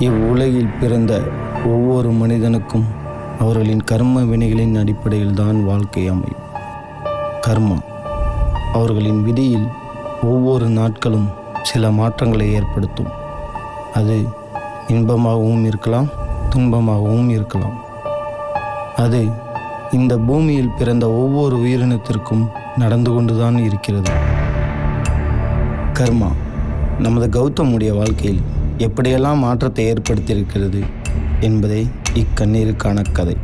இவ்வுலகில் பிறந்த ஒவ்வொரு மனிதனுக்கும் அவர்களின் கர்ம வினைகளின் அடிப்படையில் தான் வாழ்க்கை அமையும். கர்மா அவர்களின் விதியில் ஒவ்வொரு நாட்களும் சில மாற்றங்களை ஏற்படுத்தும். அது இன்பமாகவும் இருக்கலாம், துன்பமாகவும் இருக்கலாம். அது இந்த பூமியில் பிறந்த ஒவ்வொரு உயிரினத்திற்கும் நடந்து கொண்டுதான் இருக்கிறது. கர்மா நமது கௌதமுடைய வாழ்க்கையில் எப்படியெல்லாம் மாற்றத்தை ஏற்படுத்தியிருக்கிறது என்பதை இக்கண்ணீருக்கான கதை.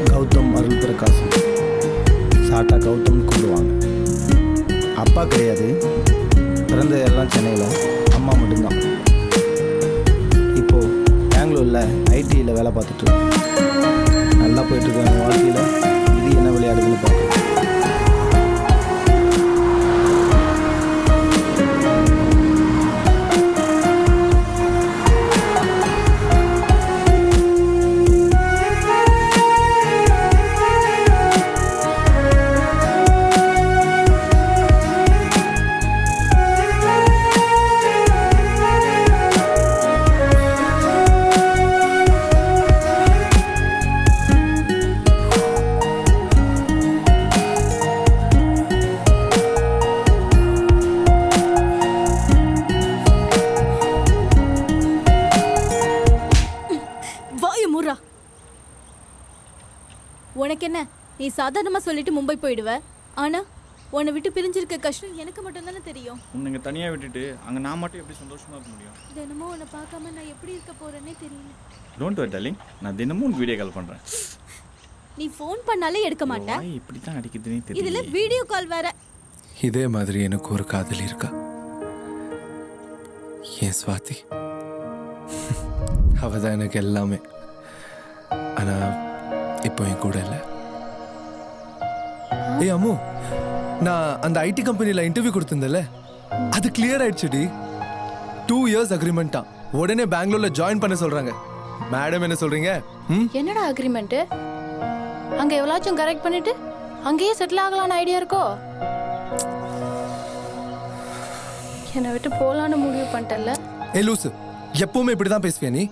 கௌதம் அருள் பிரகாசம், சாட்டா கௌதம் கூடுவாங்க. அப்பா கிடையாது, பிறந்ததெல்லாம் சென்னையில், அம்மா மட்டும்தான். இப்போது பெங்களூரில் ஐடியில் வேலை பார்த்துட்டு நல்லா போயிட்டுருக்காங்க. வாழ்க்கையில் இது என்ன விளையாடுதுன்னு பார்க்கணும். உனக்கு என்ன, நீ சாதாரணமாக சொல்லிட்டு மும்பை போயிடுவ. ஆனால் உன்னை விட்டு பிரிஞ்சிருக்க கஷ்டம் எனக்கு மட்டும் தானே தெரியும். உன்னை தனியாக விட்டுட்டு அங்கே நான் மட்டும் எப்படி சந்தோஷமாக இருக்க முடியும்? தினமும் உன்னை பார்க்காம நான் எப்படி இருக்க போகிறேன்னே தெரியல. டோன்ட் வரி டார்லிங், நான் தினமும் உனக்கு வீடியோ கால் பண்ணுறேன். நீ ஃபோன் பண்ணாலே எடுக்க மாட்டேன். இப்படி தான் அடிக்குதுன்னே தெரியல. இதில் வீடியோ கால் வேற. இதே மாதிரி எனக்கு ஒரு காதலி இருக்கா, என் ஸ்வாதி. அவ தான் எனக்கு எல்லாமே. ஆனால் இப்போ என் கூட இல்லை. ஏய் அம்மு, நான் அந்த ஐடி கம்பெனியில் இன்டர்வியூ கொடுத்திருந்தேன்ல, அது கிளியர் ஆயிடுச்சுடி. 2 years அக்ரிமெண்ட்டா. உடனே பெங்களூர்ல ஜாயின் பண்ண சொல்றாங்க. மேடம் என்ன சொல்றீங்க? என்னடா அக்ரிமெண்ட்? அங்க எவ்வளாச்சும் கரெக்ட் பண்ணிட்டு அங்கேயே செட்டில் ஆகலான்னு ஐடியா இருக்கோ? என்னை விட்டு போலான்னு முடிவு பண்ணிட்டல. ஏய் லூசு, எப்பவுமே இப்படிதான் பேசுவியா நீ?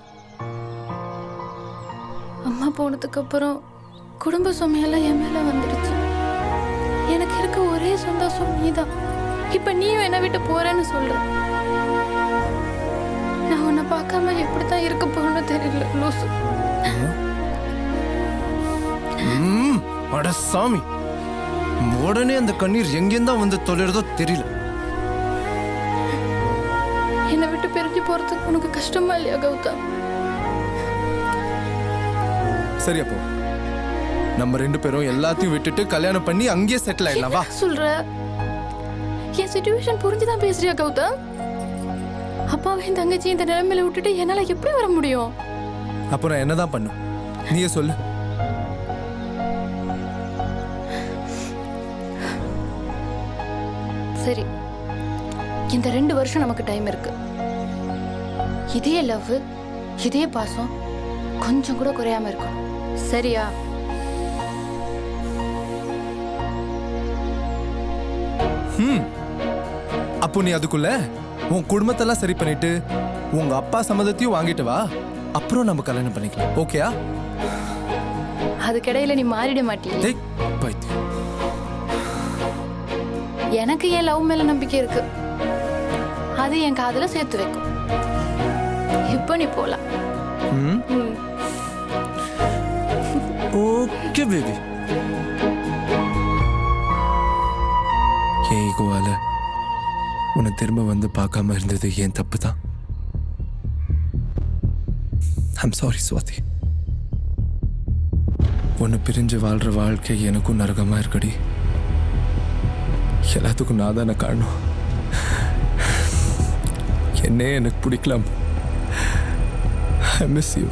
அம்மா போனதுக்கு அப்புறம் குடும்ப சுமையெல்லாம் என் மேல வந்துடுச்சு. எனக்கு இருக்க ஒரே சந்தோஷம் நீதான். இப்ப நீயும் என்னை விட்டு போறேன்னு சொல்ற. நான் உன்னை பார்க்காம எப்படித்தான் இருக்க போறேன்னு தெரியல லூசு. அட சாமி, உடனே அந்த கண்ணீர் எங்கேருந்தான் வந்து தொலைறதோ தெரியல. என்னை விட்டு பிரிஞ்சு போறதுக்கு உனக்கு கஷ்டமா இல்லையா கௌதம்? சரி, அப்போ நம்ம 2 பேரும் எல்லாத்தையும் விட்டுட்டு கல்யாணம் பண்ணி அங்கேயே செட்டில் ஆயிடலாம். வா. சொல்ற என் சிச்சுவேஷன் புரிஞ்சுதான் பேசுறியா கௌதம்? அப்பாவையும் தங்கச்சி இந்த நிலைமையில விட்டுட்டு என்னால எப்படி வர முடியும்? அப்போ நான் என்னதான் பண்ணும், நீயே சொல்லு. சரி, இந்த 2 வருஷம் நமக்கு டைம் இருக்கு. இதே லவ், இதே பாசம் கொஞ்சம் கூட குறையாம இருக்கணும். சரியா? அப்போ நீ அதுக்குள்ள உன் குடும்பத்தெல்லாம் சரி பண்ணிட்டு உங்க அப்பா சம்மதத்தையும் வாங்கிட்டு வா. அப்புறம் நம்ம கல்யாணம் பண்ணிக்கலாம். ஓகேயா? அதுக்கிடையில நீ மாறிட மாட்டியே. எனக்கு என் லவ் மேல நம்பிக்கை இருக்கு. அது என் காதுல சேர்த்து வைக்கும். இப்போ நீ போலாம். Okay baby. ஏன் ஈகோவால உன்னை திரும்ப வந்து பார்க்காம இருந்தது ஏன் தப்பு தான். I'm sorry Swathi. உன்னை பிரிஞ்சு வாழ்ற வாழ்க்கை எனக்கும் நரகமா இருக்கடி. எல்லாத்துக்கும் நான் தானே காரணம். என்னே எனக்கு பிடிக்கலாம். I miss you.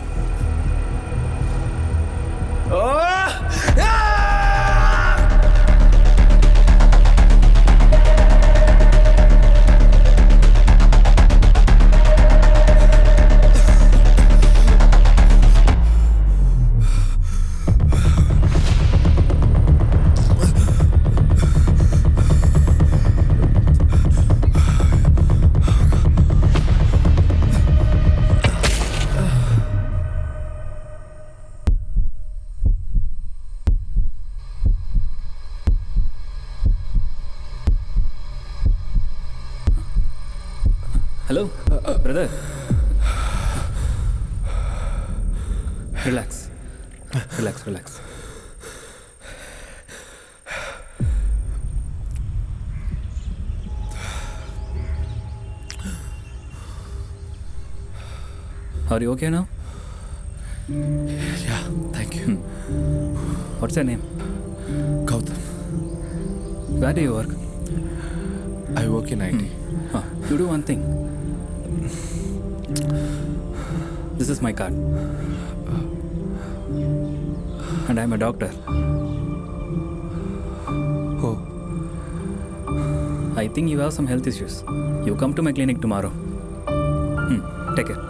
Hello, brother. Relax. Relax. Are you okay now? Yeah, thank you. What's your name? Gautam, Where do you work? I work in IT. You do one thing. This is my card. And I'm a doctor. Oh, I think you have some health issues. You come to my clinic tomorrow. Take care.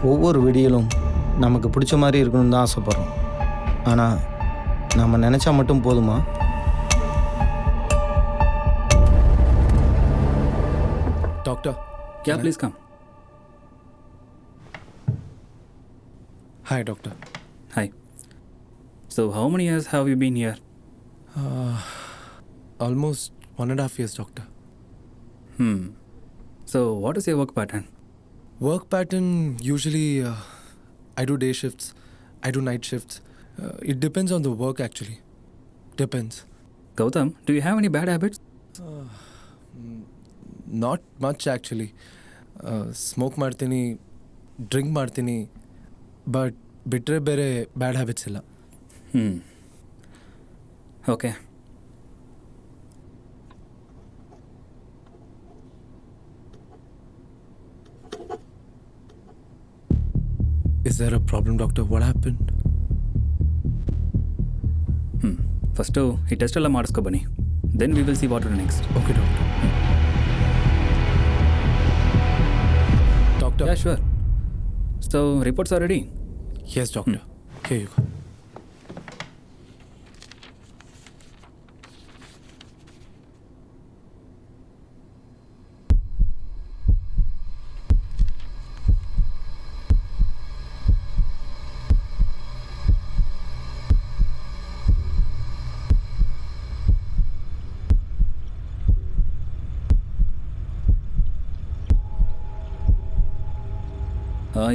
ஒவ்வொரு விடியலும் நமக்கு பிடிச்ச மாதிரி இருக்கணும்னு தான் ஆசைப்பட்றோம். ஆனால் நம்ம நினச்சா மட்டும் போதுமா? doctor. Yeah, please come. Hi, doctor. Hi. So, how many years have you been here? Almost 1.5 years, doctor. So, what is your work pattern? Work pattern, usually I do day shifts, I do night shifts. It depends on the work actually. Depends. Gautam, do you have any bad habits? Not much actually. Smoke ಮಾಡ್ತೀನಿ, drink ಮಾಡ್ತೀನಿ, but ಬಿಟ್ಟರೆ ಬೇರೆ bad habits ಇಲ್ಲ. Okay. Is there a problem, doctor? What happened? First ಈ test ಎಲ್ಲ ಮಾಡಿಸ್ಕೊ ಬನ್ನಿ. Then we will see what to do next. Okay, doctor. Doctor. Yeah, sure. So, reports are ready? Yes, doctor. Here you go.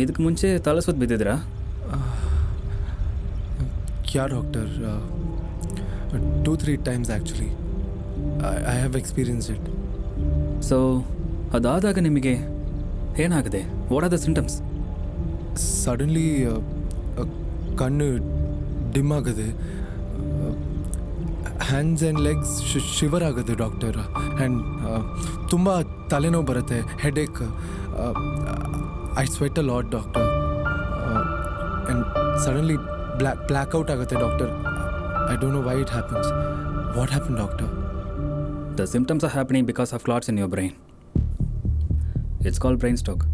ಇದಕ್ಕೆ ಮುಂಚೆ ತಲೆ ಸುತ್ತ ಬಿದ್ದಿದ್ರಾ? Yeah, doctor. 2-3 times actually. I have experienced it. So ಅದಾದಾಗ ನಿಮಗೆ ಏನಾಗಿದೆ? What are the symptoms? Suddenly ಕಣ್ಣು dim ಆಗದೆ, ಹ್ಯಾಂಡ್ಸ್ ಆ್ಯಂಡ್ ಲೆಗ್ಸ್ ಶಿವರ್ ಆಗುತ್ತೆ ಡಾಕ್ಟರ್. ಆ್ಯಂಡ್ ತುಂಬ ತಲೆನೋವು ಬರುತ್ತೆ, headache. I sweat a lot, doctor. And suddenly blackout ಆಗುತ್ತೆ doctor. I don't know why it happens. What happened, doctor? The symptoms are happening because of clots in your brain. It's called brain stroke.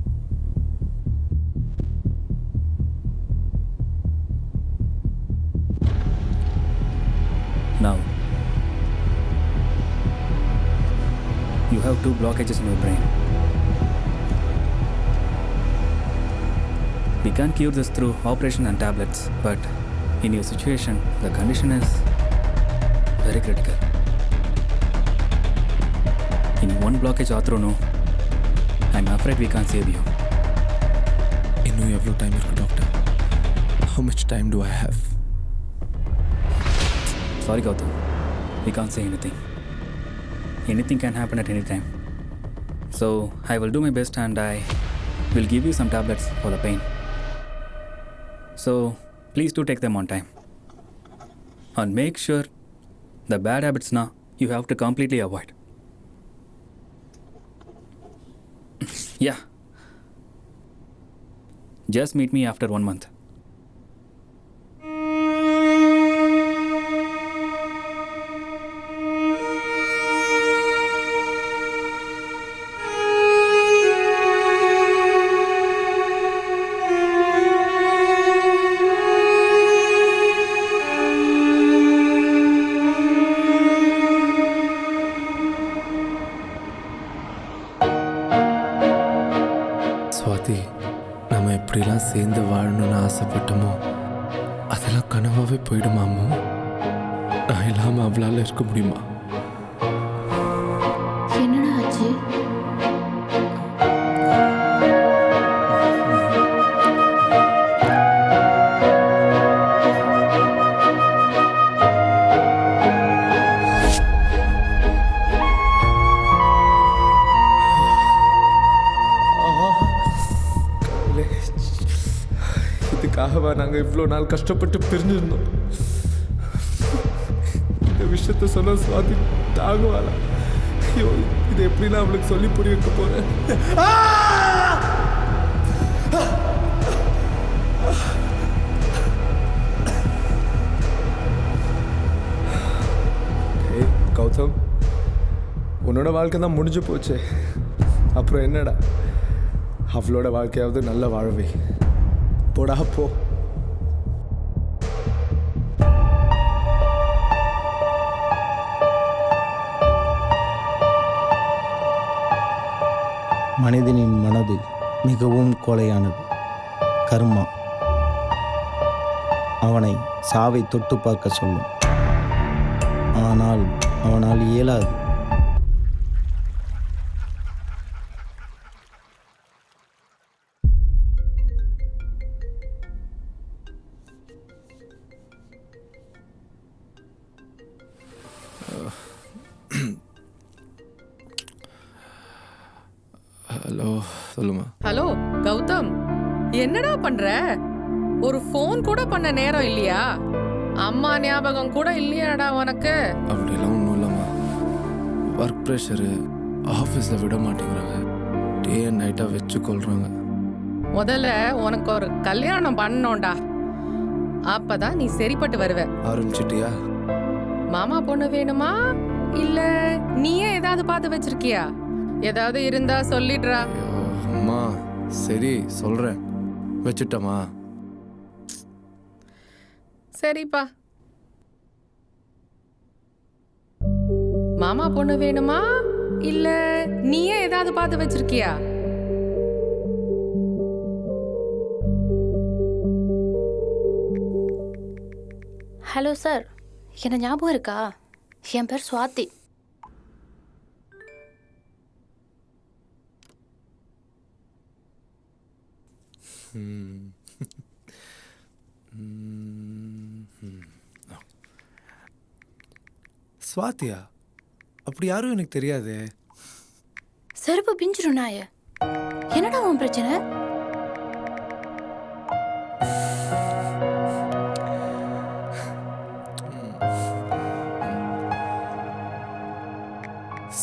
Now, you have 2 blockages in your brain. We can't cure this through operation and tablets, but in your situation, the condition is very critical. In 1 blockage ஆத்ரோனோ, I'm afraid we can't save you. இன்னும் எவ்வளோ time இருக்குது doctor? How much time do I have? Sorry, Gautam. We can't say anything. Anything can happen at any time. So, I will do my best and I will give you some tablets for the pain. So, please do take them on time. And make sure the bad habits now you have to completely avoid. Yeah. Just meet me after 1 month. Swathi, நம்ம எப்படிலாம் சேர்ந்து வாழணும்னு ஆசைப்பட்டோமோ அதெல்லாம் கனவாகவே போயிடுமாமோ? நான் இல்லாமல் அவளால் இருக்க முடியுமா? என்னடா ஆச்சு? இதுக்காகவா நாங்கள் இவ்வளோ நாள் கஷ்டப்பட்டு பிரிஞ்சிருந்தோம்? இந்த விஷயத்த சொன்ன சுவாதி தாங்குவாளா? ஐயோ, இது எப்படி நான் அவளுக்கு சொல்லி புரிய வைக்க போறேன்? ஏய் கௌதம், உன்னோட வாழ்க்கை தான் முடிஞ்சு போச்சு. அப்புறம் என்னடா, அவளோட வாழ்க்கையாவது நல்லா வாழவே. போடா போ. மனிதனின் மனது மிகவும் கோழையானது. கர்மா அவனை சாவை தொட்டு பார்க்க சொல்லும். ஆனால் அவனால் இயலாது. ஹலோ, சொல்லுமா. ஹலோ கௌதம், என்னடா பண்ற? ஒரு ஃபோன் கூட பண்ண நேரம் இல்லையா? அம்மா ஞாபகம் கூட இல்லையாடா உனக்கு? அப்படிலாம் ஒன்றும் இல்லைம்மா. ஒர்க் ப்ரெஷரு, ஆஃபீஸில் விட மாட்டேங்கிறாங்க. டே அண்ட் நைட்டாக வச்சு கொள்கிறாங்க. முதல்ல உனக்கு ஒரு கல்யாணம் பண்ணோம்டா, அப்பதான் நீ சரிப்பட்டு வருவ. ஆரம்பிச்சிட்டியா? மாமா பொண்ணு வேணுமா இல்ல நீயே ஏதாவது பார்த்து வச்சிருக்கியா? ஏதாவது இருந்தா சொல்லிடுறா. ஐயோ அம்மா, சரி சொல்கிறேன். வச்சுட்டமா? சரிப்பா. மாமா பொண்ணு வேணுமா இல்ல நீயே ஏதாவது பார்த்து வச்சிருக்கியா? ஹலோ சார், என்ன ஞாபகம் இருக்கா? என் பேர் சுவாதி. ஸ்வாதியா? அப்படி யாரும் எனக்கு தெரியாது. செருப்பு பிஞ்சிரும் நாய. என்னடா உன் பிரச்சனை?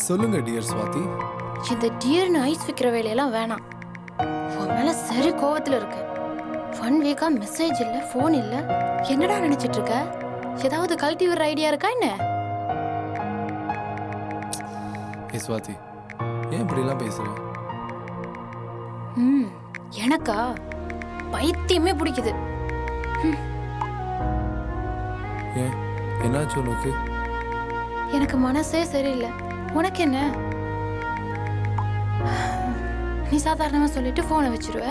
சொல்லுங்க டியர் ஸ்வாதி. இந்த டியர்னு ஐஸ் வைக்கிற வேலையெல்லாம் வேணாம். உன் மேல சரி கோவத்துல இருக்கு. 1 வீக்கா மெசேஜ் இல்ல, ஃபோன் இல்ல. என்னடா நினைச்சிட்டு இருக்க? ஏதாவது கழட்டி விடுற ஐடியா இருக்கா என்ன? ஏ ஸ்வாதி, ஏன் இப்படிலாம் பேசுற? எனக்கா பைத்தியமே பிடிக்குது. ஏன் என்னாச்சு உனக்கு? எனக்கு மனசே சரியில்லை. உனக்கு என்ன? நீ சாதாரணமா சொல்லிட்டு போனை வச்சிருவ.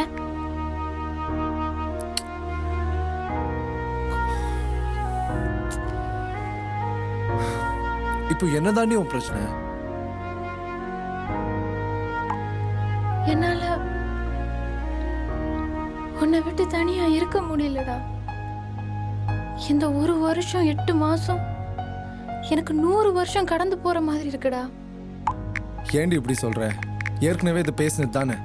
இப்போ என்னதாண்டி உன் பிரச்சனை? என்னால உன்னை விட்டு தனியா இருக்க முடியலடா. இந்த 1 வருஷம் 8 மாசம் எனக்கு 100 வருஷம் கடந்து போற மாதிரி இருக்குடா. ஏண்டி இப்படி சொல்ற? ஏற்கனவே இது பேசினது தானே.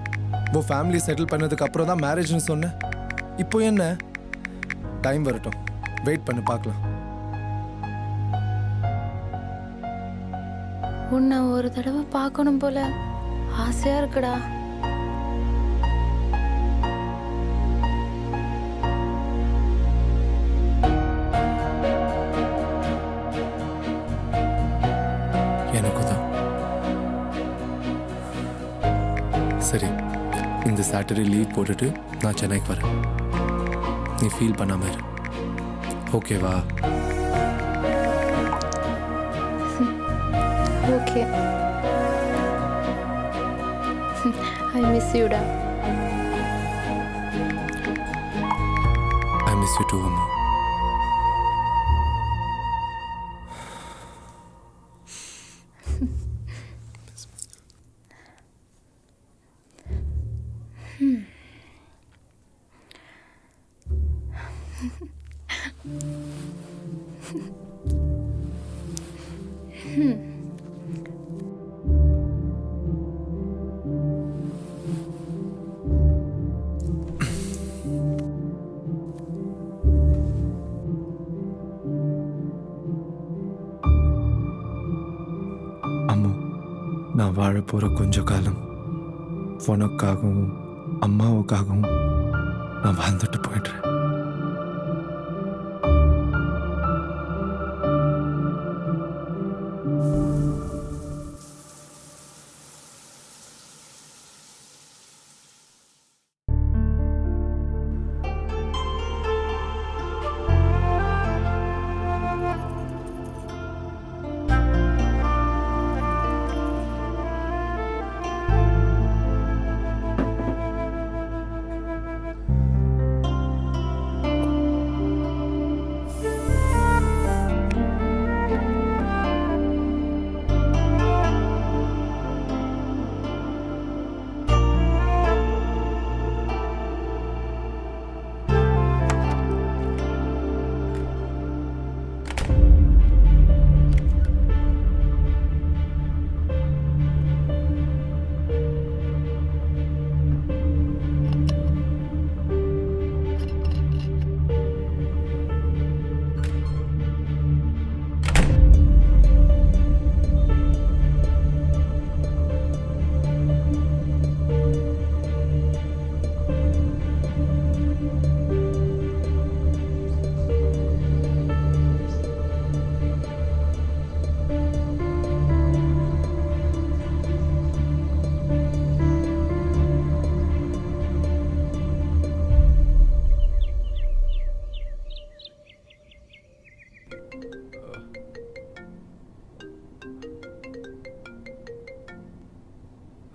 உன் ஃபேமிலி செட்டில் பண்ணதுக்கு அப்புறம் தான் மேரேஜ்னு சொன்ன. இப்போ என்ன? டைம் வரட்டும், வெயிட் பண்ணி பார்க்கலாம். உன்னை ஒரு தடவை பார்க்கணும் போல ஆசையா இருக்குடா. எனக்கு தான். சரி, இந்த சாட்டர்டே லீவ் போட்டுட்டு நான் சென்னைக்கு வரேன். நீ ஃபீல் பண்ணாம இரு, ஓகேவா? ஓகே. ஐ மிஸ் யூடா. ஐ மிஸ் யூ டூ அம்மா. அம்மா, நான் வாழ போகிற கொஞ்ச காலம் உனக்காகவும் அம்மாவுக்காகவும் நான் வாழ்ந்துட்டு போயிடுறேன்.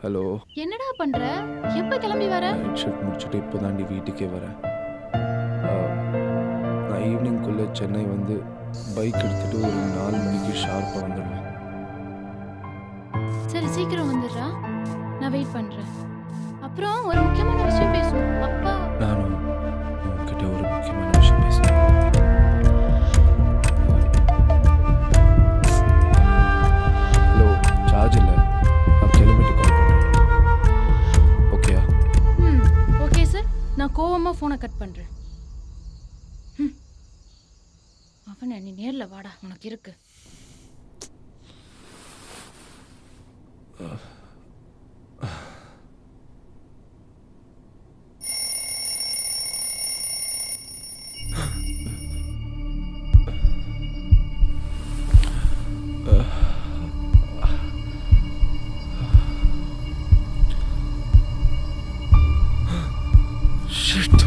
ஹலோ, என்னடா பண்ற? எப்ப கிளம்பி வர? நைட் ஷிஃப்ட் முடிச்சுட்டு இப்போ தாண்டி வீட்டுக்கே வரேன். நான் ஈவினிங்குள்ளே சென்னை வந்து பைக் எடுத்துகிட்டு ஒரு 4 மணிக்கு ஷார்ப்பாக வந்துடுவேன். சரி, சீக்கிரம் வந்துடுறா. நான் வெயிட் பண்றேன். அப்புறம் ஒரு முக்கியமான விஷயம் பேசணும். அப்பா நானும் உங்ககிட்ட ஒரு முக்கியமான விஷயம் பேசுகிறேன். ஹலோ, சார்ஜ் இல்லை, நான் கிளம்பிட்டு கால் பண்ணுறேன். ஓகேயா? Okay sir. நான் கோவமா ஃபோனை கட் பண்றேன். அவனை நீ நேர்ல வாடா, உனக்கு இருக்கு. Shit.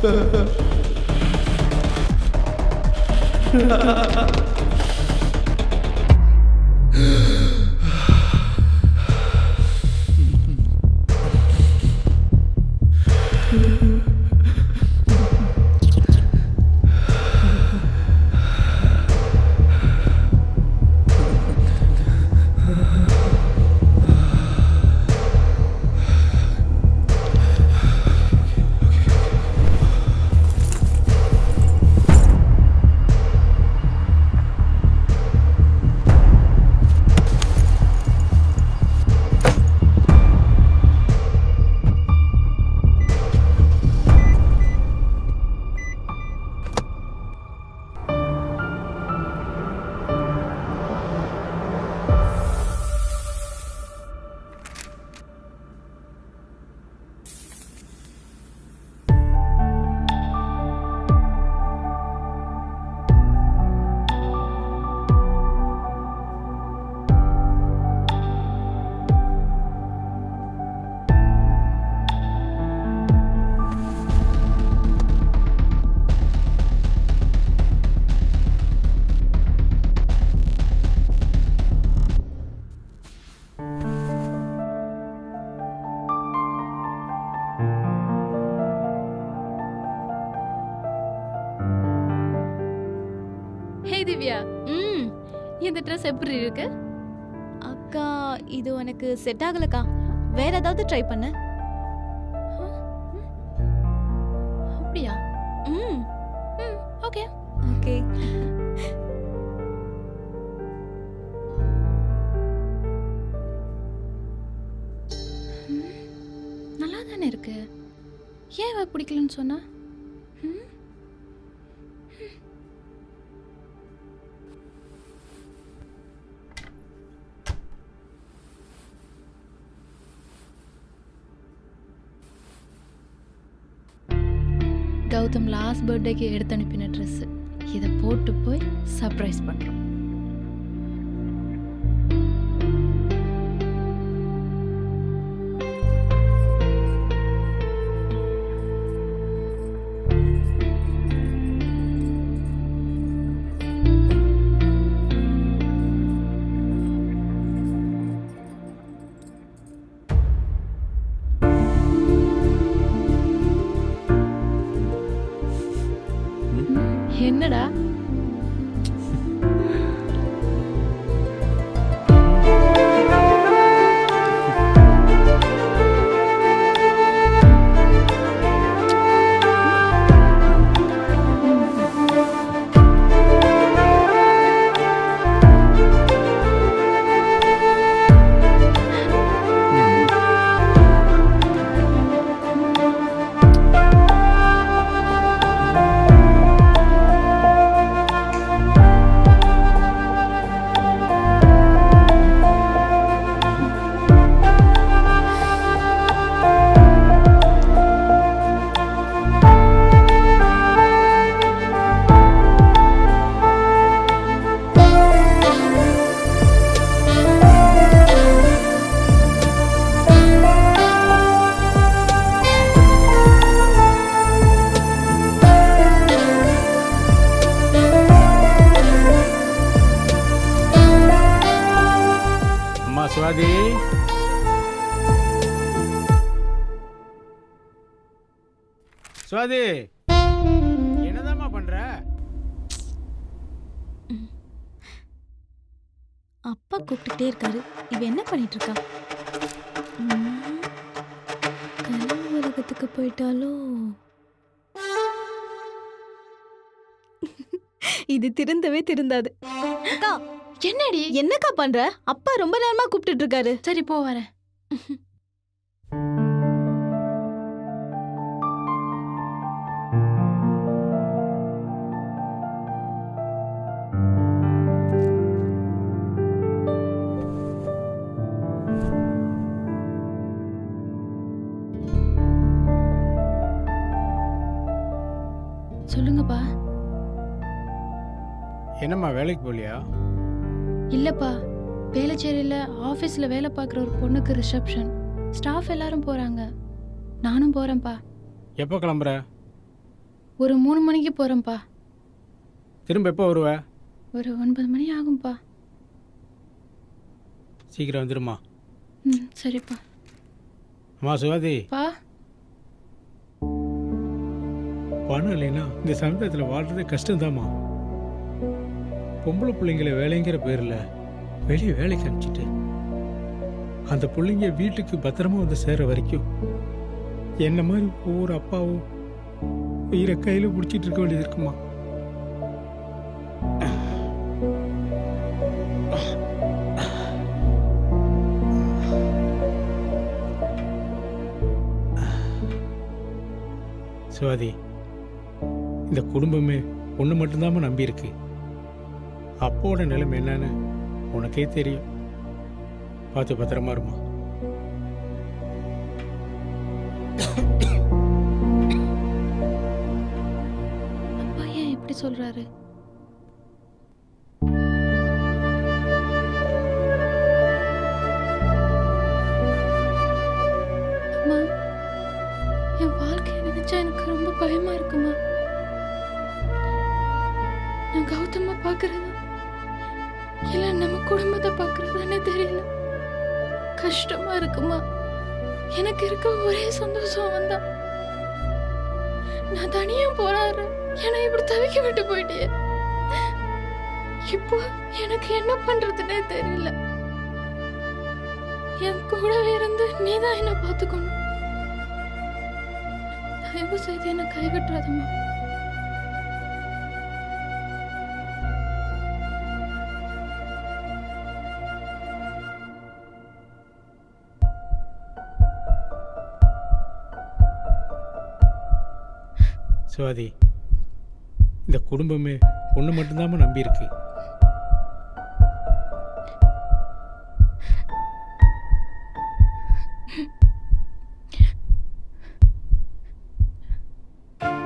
ஹே திவ்யா, இந்த ட்ரெஸ் எப்படி இருக்கு? அக்கா இது உனக்கு செட் ஆகலக்கா, வேற ஏதாவது ட்ரை பண்ணு. அப்படியா? ம் ஓகே. ஓகே. நல்லா தானே இருக்கு. ஏன் இவ பிடிக்கலன்னு சொன்னா? கௌதம் லாஸ்ட் பர்த்டேக்கு எடுத்து அனுப்பின ட்ரெஸ்ஸு. இதை போட்டு போய் சர்ப்ரைஸ் பண்ணுறோம். என்னடா? சுவாதி, சுவாதி என்னதாம்மா பண்ற? அப்பா கூப்பிட்டுட்டே இருக்காரு, இவ என்ன பண்ணிட்டு இருக்கா? கனவு உலகத்துக்கு போயிட்டாலோ? இது திருந்தவே திருந்தாது. அக்கா என்னடி? என்னக்கா பண்ற? அப்பா ரொம்ப நேரமா கூப்பிட்டுட்டு இருக்காரு. சரி போ, வரேன். சொல்லுங்கப்பா. என்னம்மா வேலைக்கு போலியா? இல்லப்பா, வேலைச்சேரியில் ஆஃபீஸில் வேலை பார்க்குற ஒரு பொண்ணுக்கு ரிசப்ஷன். ஸ்டாஃப் எல்லாரும் போகிறாங்க, நானும் போகிறேன்ப்பா. எப்போ கிளம்புற? ஒரு 3 மணிக்கு போகிறேன்ப்பா. திரும்ப எப்போ வருவ? ஒரு 9 மணி ஆகும்ப்பா. சீக்கிரம் வந்துடுமா. ம் சரிப்பா. அம்மா சுவாதி, பா பணம் இல்லைன்னா இந்த சமுதாயத்தில் வாழ்றதே கஷ்டம்தாம்மா. பொம்பளை பிள்ளைங்களை வேலைங்கிற பேரில் வெளியே வேலைக்கு அனுப்பிச்சிட்டு அந்த பிள்ளைங்க வீட்டுக்கு பத்திரமா வந்து சேர்ற வரைக்கும் என்ன மாதிரி ஒவ்வொரு அப்பாவும் உயிரை கையில் பிடிச்சிட்டு இருக்க வேண்டியது இருக்குமா. சுவாதி, இந்த குடும்பமே ஒன்று மட்டும்தாம்மா நம்பியிருக்கு. அப்போட நிலைமை என்னன்னு உனக்கே தெரியும். பார்த்து பத்திரமா இருமா. அப்பா ஏன் இப்படி சொல்கிறாரு? அம்மா, என் வாழ்க்கையை நினைச்சா எனக்கு ரொம்ப பயமா இருக்குமா. நான் கௌதம பார்க்கறதா இல்ல நம்ம குடும்பத்தை பார்க்கறதானே தெரியல. கஷ்டமா இருக்குமா. எனக்கு இருக்க ஒரே சந்தோஷம் அவன் தான். நான் தனியா போறாரு என்னை இப்படி தவிக்க விட்டு போயிட்டியே. இப்போ எனக்கு என்ன பண்றதுன்னே தெரியல. என் கூடவே இருந்து நீதான் என்ன பார்த்துக்கணும். தயவு செய்து என்ன கைவிட்டுறாதம்மா. சுவாதி, இந்த குடும்பமே ஒன்று மட்டும்தாம்மா நம்பியிருக்கு.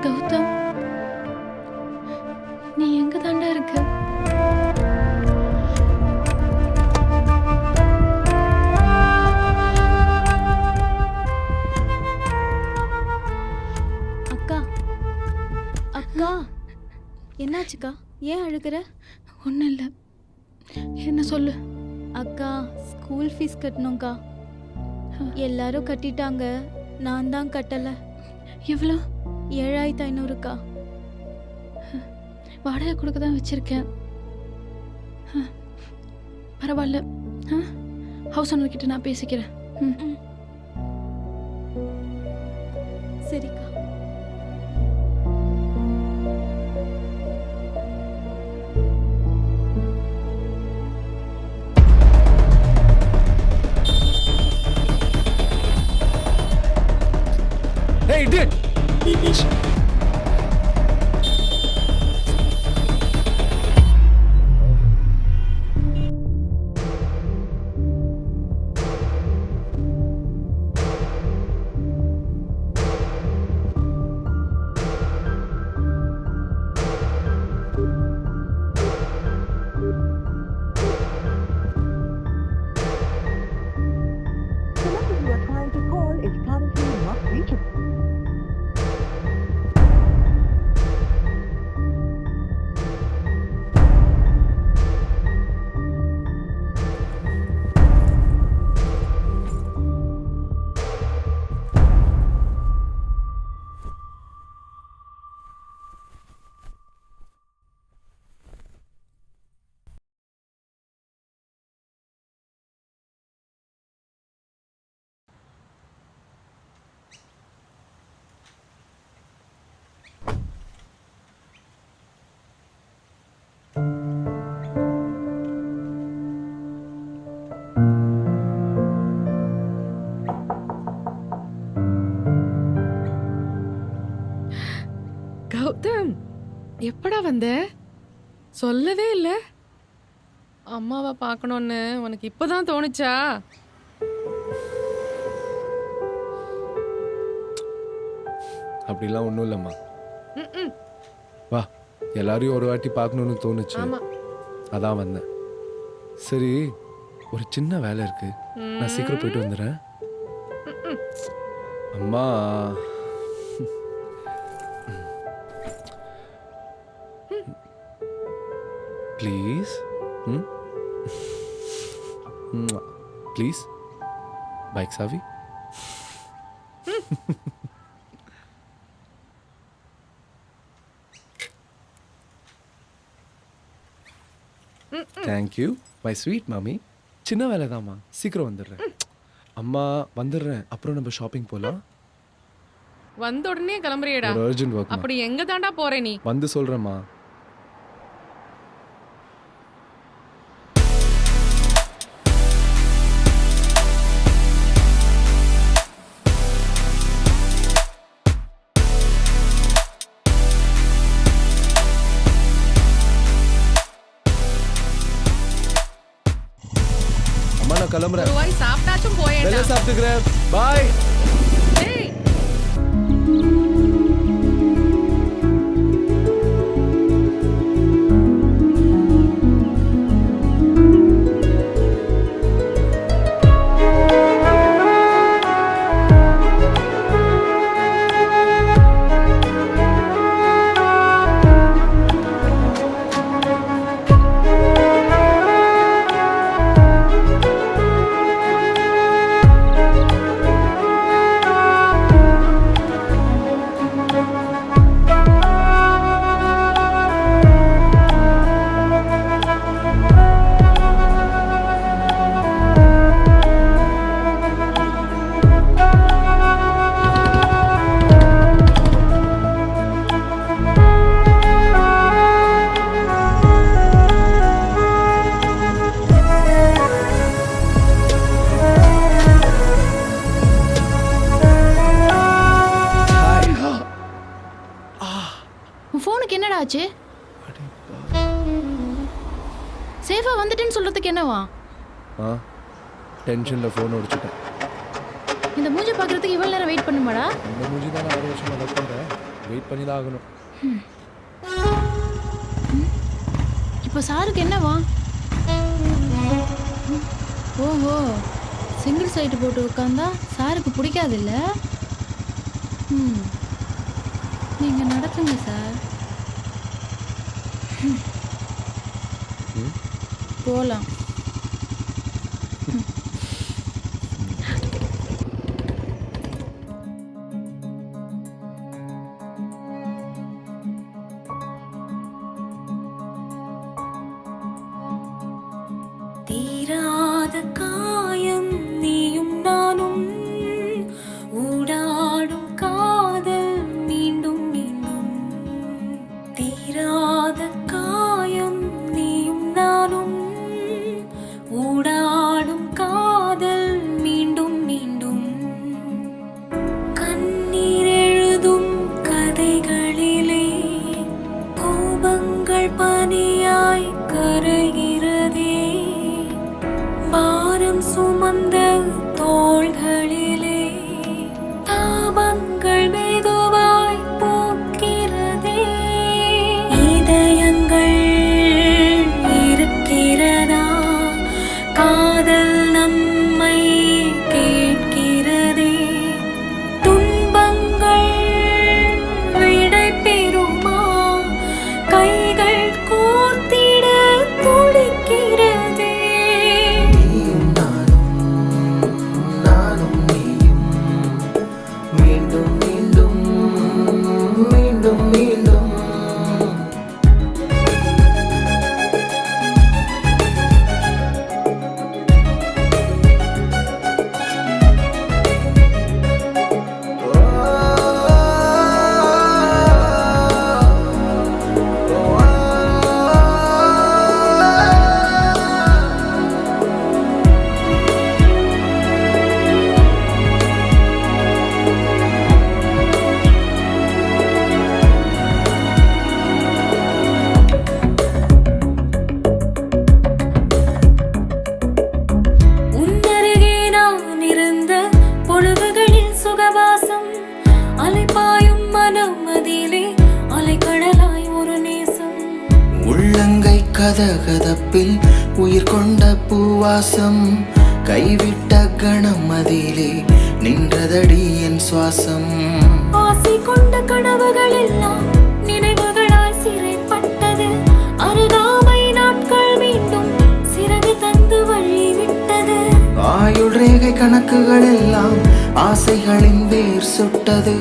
கௌதம், நீ எங்க தாண்டா இருக்க? அக்கா அக்கா என்னாச்சுக்கா? ஏன் அழுகிற? ஒன்றும் இல்லை. என்ன சொல்லு. அக்கா ஸ்கூல் ஃபீஸ் கட்டணும்க்கா. எல்லாரும் கட்டிட்டாங்க, நான் தான் கட்டலை. எவ்வளோ? 7500க்கா. வாடகை கொடுக்க தான் வச்சிருக்கேன். பரவாயில்ல, ஹவுஸ் ஓனர்கிட்ட நான் பேசிக்கிறேன். சரிக்கா. Hey, idiot! The number you are trying to call is currently not reachable. Gautham, எப்படா வந்த? சொல்லவே இல்லை. அம்மாவை பார்க்கணும்னு உனக்கு இப்போதான் தோணுச்சா? அப்படிலாம் ஒன்றும் இல்லைம்மா. ம். வா, எல்லாரையும் ஒரு வாட்டி பார்க்கணுன்னு தோணுச்சு, ஆமா. அதான் வந்தேன். சரி, ஒரு சின்ன வேலை இருக்கு, நான் சீக்கிரம் போயிட்டு வந்துடுறேன். அம்மா bike savvy? Thank you, my sweet mommy. சின்ன வேலை தாம்மா, சீக்கிரம் வந்துடுறேன். அம்மா வந்துடுறேன், அப்புறம் நம்ம ஷாப்பிங் போகலாம். வந்த உடனே கிளம்புறியடா? ஒரு அர்ஜென்ட் ஒர்க். அப்படி எங்க தாண்டா போற நீ? வந்து சொல்கிறேம்மா. அம்மா நான் கிளம்புறேன். ஒரு வாய் சாப்பிட்டாச்சும் போயேடா. வெளில சாப்பிட்டுக்கிறேன். பாய். டேய் உன் ஃபோனுக்கு என்னடா ஆச்சு? சேஃபா வந்துட்டேன்னு சொல்றதுக்கு என்னவா? டென்ஷனில் ஃபோன் உடைச்சிட்டேன். இந்த மூஞ்சி பார்க்கறதுக்கு இவ்வளவு நேரம் வெயிட் பண்ணுமாடா? இந்த மூஞ்சி தான் 6 வருஷமாக ஒர்க் பண்ணுறேன். வெயிட் பண்ணி தான் ஆகணும். இப்போ சாருக்கு என்னவா? ஓஹோ, சிங்கிள் சைட்டு போட்டு உட்காந்தா சாருக்கு பிடிக்காது இல்லை? நீங்கள் நடத்துங்க சார். போகலாம். தீராத காயம் நீயும் நானும் ஊடாடும் காதல் மீண்டும் மீண்டும். தீராத காயம் நீயும் நானும் ஊடாடும் காதல் மீண்டும் மீண்டும். கண்ணீர் எழுதும் கதைகளிலே கோபங்கள் பனியாய் கரைகிறதே. பாரம் சுமந்த தோள்களிலே தாபங்கள் மெதுவாய் போக்கிறதே. இதயங்கள் இருக்கிறதா? காதல் நம்மை கேட்கிறதே. துன்பங்கள் விடை பெறுமா? கைகள் கோர்த்திட துடிக்கிறதே. உன்னருகே நான் இருந்த பொழுதுகளில் சுகவாசம். அலைபாயும் மனம் அதிலே அலைக்கடலாய் ஒரு நேசம். உள்ளங்கை கதகதப்பில் உயிர் கொண்ட பூவாசம். கைவிட்ட கணம் அதிலே நின்றதடி என் சுவாசம். ஆசை கொண்ட கனவுகள் எல்லாம் நினைவுகளாய் சிறைப்பட்டது. அருகாமை நாட்கள் மீண்டும் சிறகு தந்து வழி விட்டது. ஆயுள் ரேகை கணக்குகள் எல்லாம் ஆசைகளின் வேர் சுட்டது.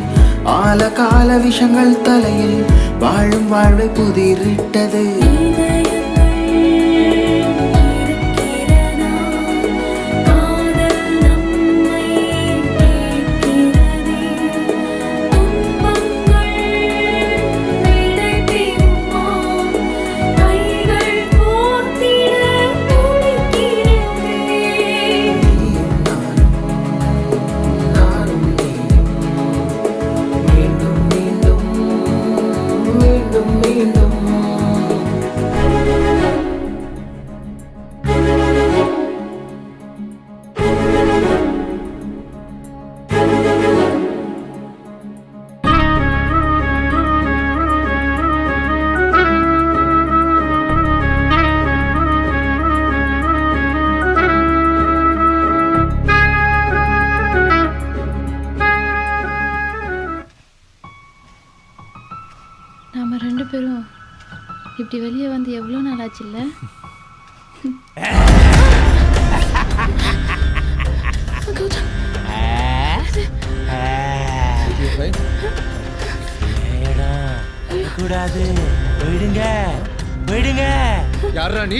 ஆலகால விஷங்கள் தலையில் வாழும் வாழ்வை புதிரிட்டது. நாம 2 பேரும் இப்படி வெளியே வந்து எவ்வளோ நாள் ஆச்சுல்ல? கூடாது, போயிடுங்க போயிடுங்க. யாரா நீ?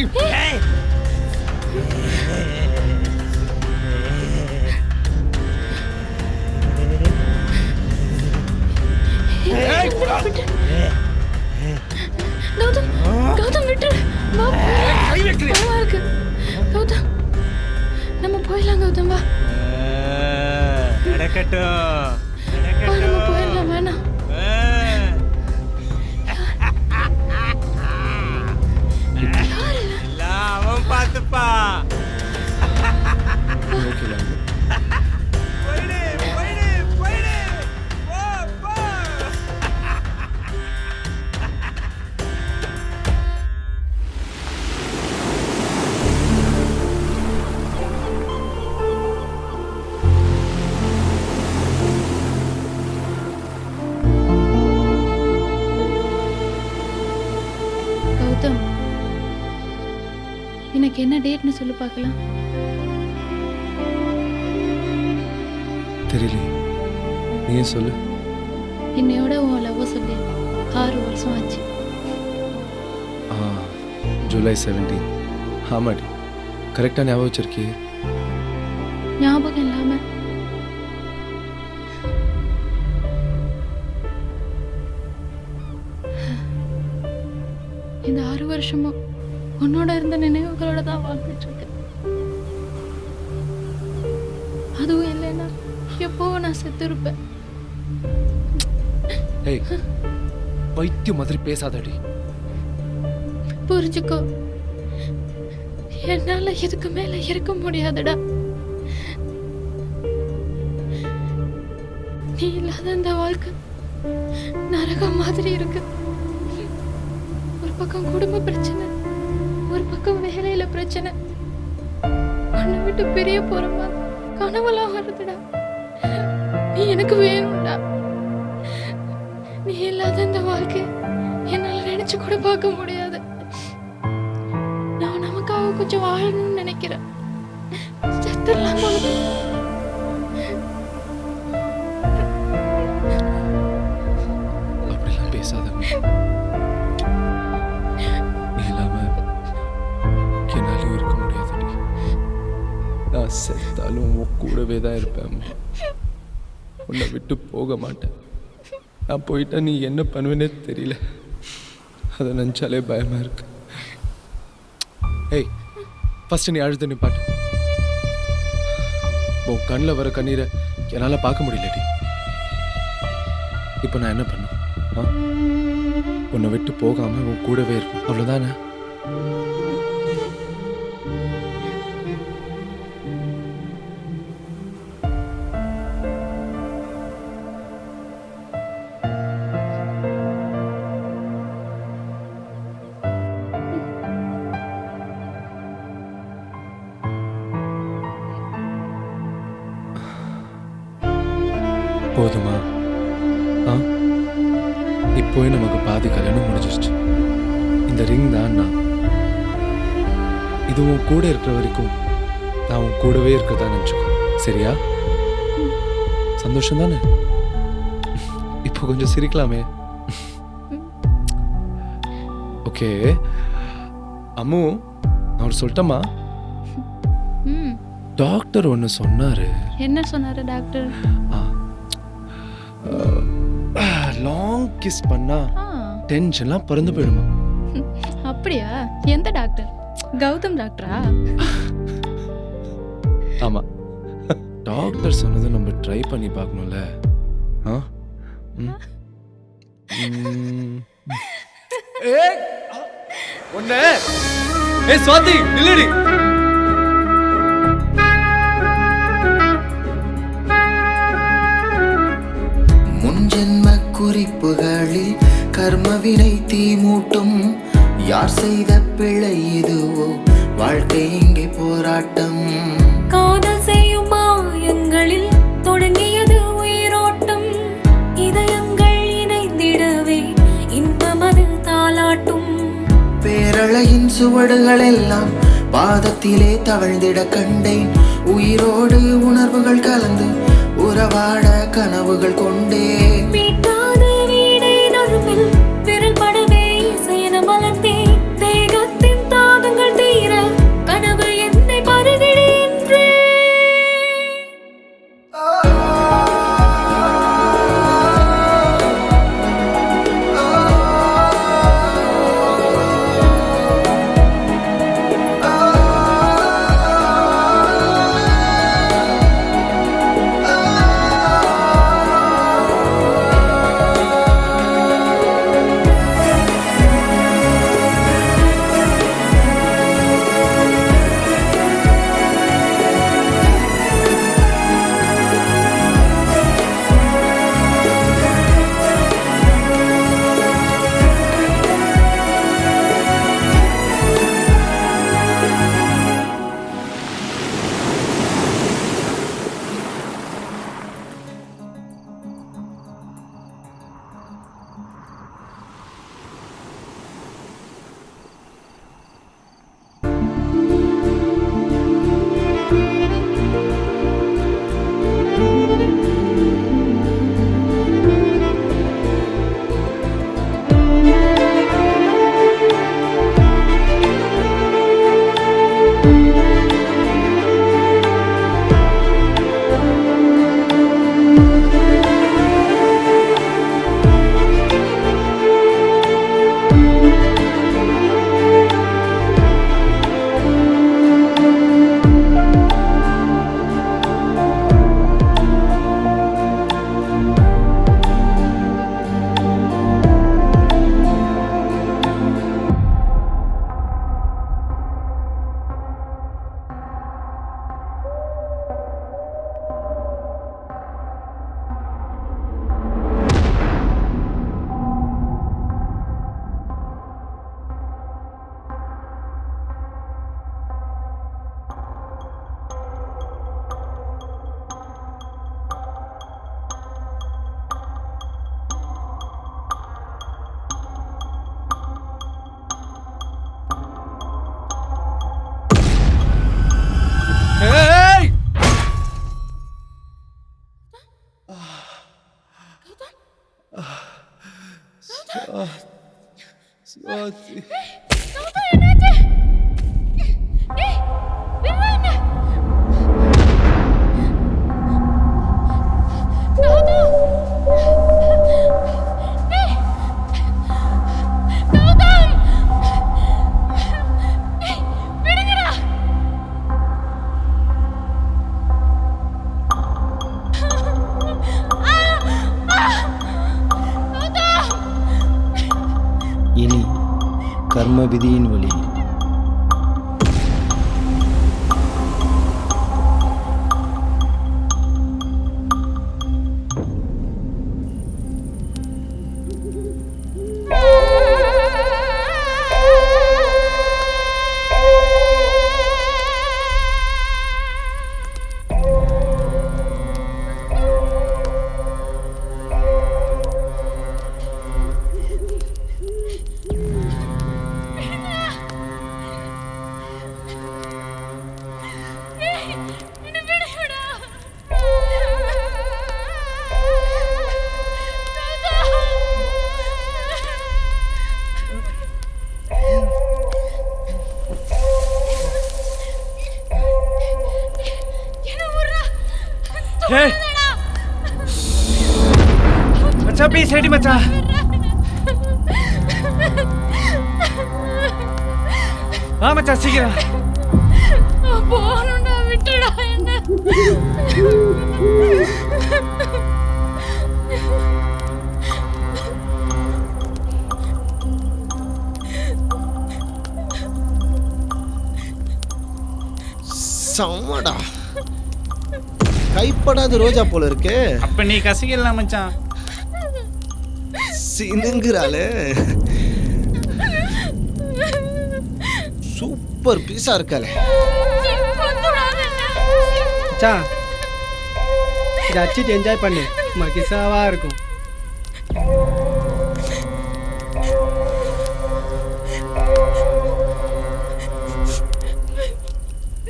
கௌதம், கௌதம் விட்டுரு. கௌதம், நம்ம போயிடலாம். கௌதம் வா, நடக்கட்டும். நம்ம போயிடலாம். வேணாம், எல்லாம் அவன் பார்த்துப்பா. கௌதம், எனக்கு என்ன டேட்னு சொல்லி பார்க்கலாம். தெரியலையே, நீயே சொல்லு. என்னையோட உன் லவ் சொல்லி 6 வருஷம் ஆச்சு. ஜூலை 17. ஆமாடி, கரெக்டாக ஞாபகம் வச்சிருக்கியே. ஞாபகம் இல்லாம இந்த 6 வருஷமும் உன்னோட இருந்த நினைவுகளோட தான் வாழ்ந்துட்டு இருக்கேன். அதுவும் இல்லைன்னா எப்போ நான் செத்து இருப்பேன். ஏய், பைத்தியம் மாதிரி பேசாதடி. புரிஞ்சுக்கோ, என்னால இதுக்கு மேல இருக்க முடியாதுடா. நீ இல்லாத இந்த வாழ்க்கை நரகம் மாதிரி இருக்கு. ஒரு பக்கம் குடும்ப பிரச்சனை, ஒரு பக்கம் வேலையில பிரச்சனை. உன்னை விட்டு பிரிய போற மாதிரி கனவெல்லாம் வருதுடா. நீ எனக்கு வேணும்டா. நீ இல்லாத இந்த வாழ்க்கை என்னால நினைச்சு கூட பார்க்க முடியாது. நான் நமக்காக கொஞ்சம் வாழணும்னு நினைக்கிறேன். செத்துடலாம் போகுது. அப்படிலாம் பேசாத. நீ இல்லாம என்னாலும் இருக்க முடியாதுடி. நான் செத்தாலும் உன் கூடவே தான் இருப்பேன். உன்னை விட்டு போக மாட்டேன். நான் போயிட்டா நீ என்ன பண்ணுவேனே தெரியல. அதை நினச்சாலே பயமா இருக்கு. ஏய், ஃபர்ஸ்ட் நீ அழுது நிப்பாட்டு. உன் கண்ணில் வர கண்ணீரை என்னால் பார்க்க முடியலடி. இப்போ நான் என்ன பண்ணும்? உன்னை விட்டு போகாம உன் கூடவே இருக்கும், அவ்வளோதானே? போதுமா? இப்போவே நமக்கு பாதி கல்யாணம் முடிஞ்சிருச்சு. இந்த ரிங் தான் நான். இது உன் கூட இருக்கிற வரைக்கும் நான் உன் கூடவே இருக்கிறதா நினச்சிக்கோ. சரியா? சந்தோஷம் தானே? இப்போ கொஞ்சம் சிரிக்கலாமே. ஓகே அம்மு, நான் ஒரு சொல்லட்டுமா? டாக்டர் ஒன்று சொன்னாரு. என்ன சொன்னாரு டாக்டர்? லாங் கிஸ் பண்ணா டென்ஷன்லாம் பறந்து போயிடுமா. அப்படியா? எந்த டாக்டர்? கௌதம் டாக்டரா? ஆமா, டாக்டர் சொன்னதை நம்ம ட்ரை பண்ணி பார்க்கணும்ல. சுவாதி நில்லடி. முன்ஜென்ம குறிப்புகளில் கர்மவினை தீமூட்டும். யார் செய்த பிழை இதுவோ? வாழ்க்கை இங்கே போராட்டம். காதல் செய்யும் மாயங்களில் தொடங்கியது உயிரோட்டம். இதயங்கள் இணைந்திடவே இன்பமது தாலாட்டும். பேரழையின் சுவடுகள் எல்லாம் பாதத்திலே தவழ்ந்திட கண்டேன். உயிரோடு உணர்வுகள் கலந்து உறவாட கனவுகள் கொண்டேன். மீட்டாத வீடை நழுவில் விரல் படவே இசையென மலர்ந்தேன். தேகத்தின் தாகங்கள் தீர கனவு என்னை பருகின்றே. சுவாதி இனி கர்ம விதியின் வழி. மச்சான் ப்ளீஸ் ரெடி மச்சான். வா மச்சான் சீக்கிரம். போகணும்டா, விட்டுடா என்ன. சம்மடா கைப்படாத ரோஜா போல இருக்கு. அப்ப நீ கசிக்கலாம் மச்சான். சினுங்குறாளே. சூப்பர் பீஸா இருக்காளே. மச்சான் இதை அடிச்சுட்டு என்ஜாய் பண்ணு, மகிசாவா இருக்கும்.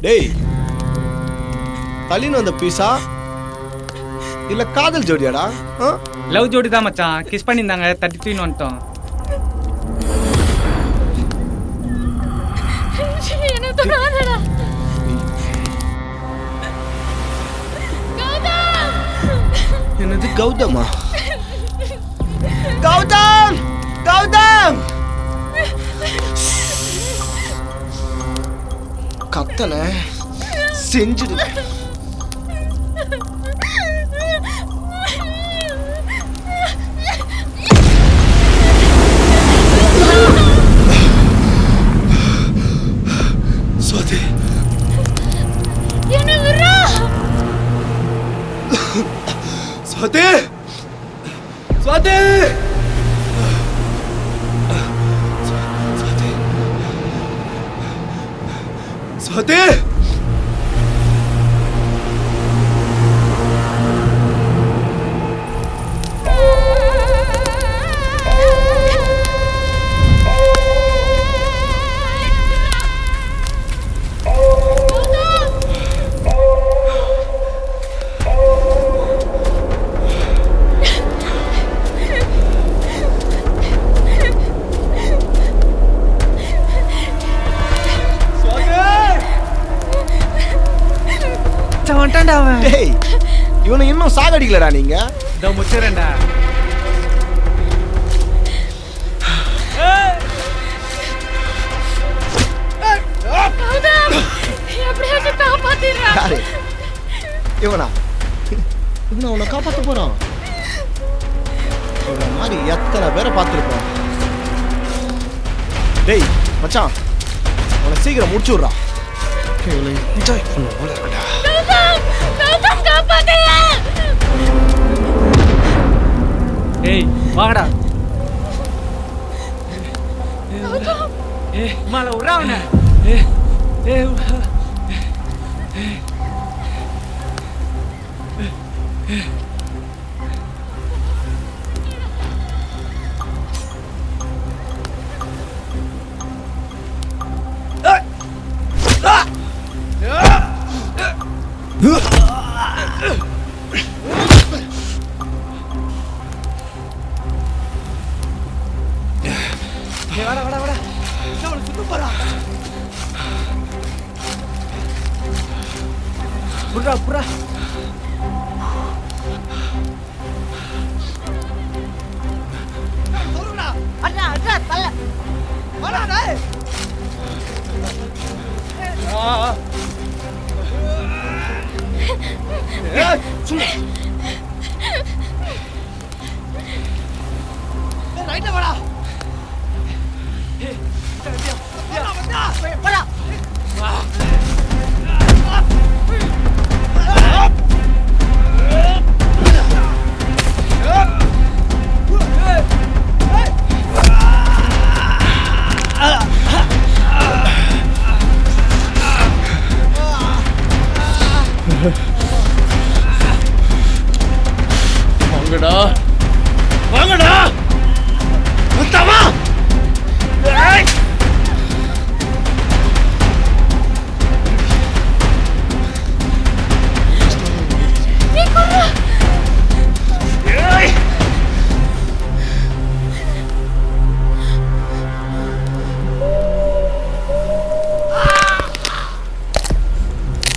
டேய் தலின்னு வந்த பீஸா இல்ல காதல் ஜோடியாடா? லவ் ஜோடி தான் மச்சான். கிஸ் பண்ணியிருந்தாங்க, 33 வந்துட்டோம். என்ன தொடாதடா. என்னது கௌதமா? கௌதம் கௌதம் கத்தல செஞ்சிடுவேன். சுவாதி என்ன விடுறா. சுவாதி சுவாதி சுவாதி வந்துட்டான்டா அவன். டேய் இவனை இன்னும் சாகடிக்கலடா நீங்க. இதோ முச்சிரேன்டா. எப்படியாச்சும் காப்பாத்திடுறா. யாரு இவனா? இவனை அவனை காப்பாற்ற போறான். இவன மாதிரி எத்தனை பேரை பார்த்துருப்போம். டேய் மச்சான் அவனை சீக்கிரம் முடிச்சு விட்றான். இவனை என்ஜாய் பண்ண போல இருக்கடா. ஏய் வாங்கடா. மால உறா அவனை. வாடா வாடா வாடா. சுத்த போறா. புறா புறா. அண்ணா அண்ணா தல. வாடா டேய். சும்மா ரைட்டா வாடா. வாங்கடா வாங்கடா முத்தமா.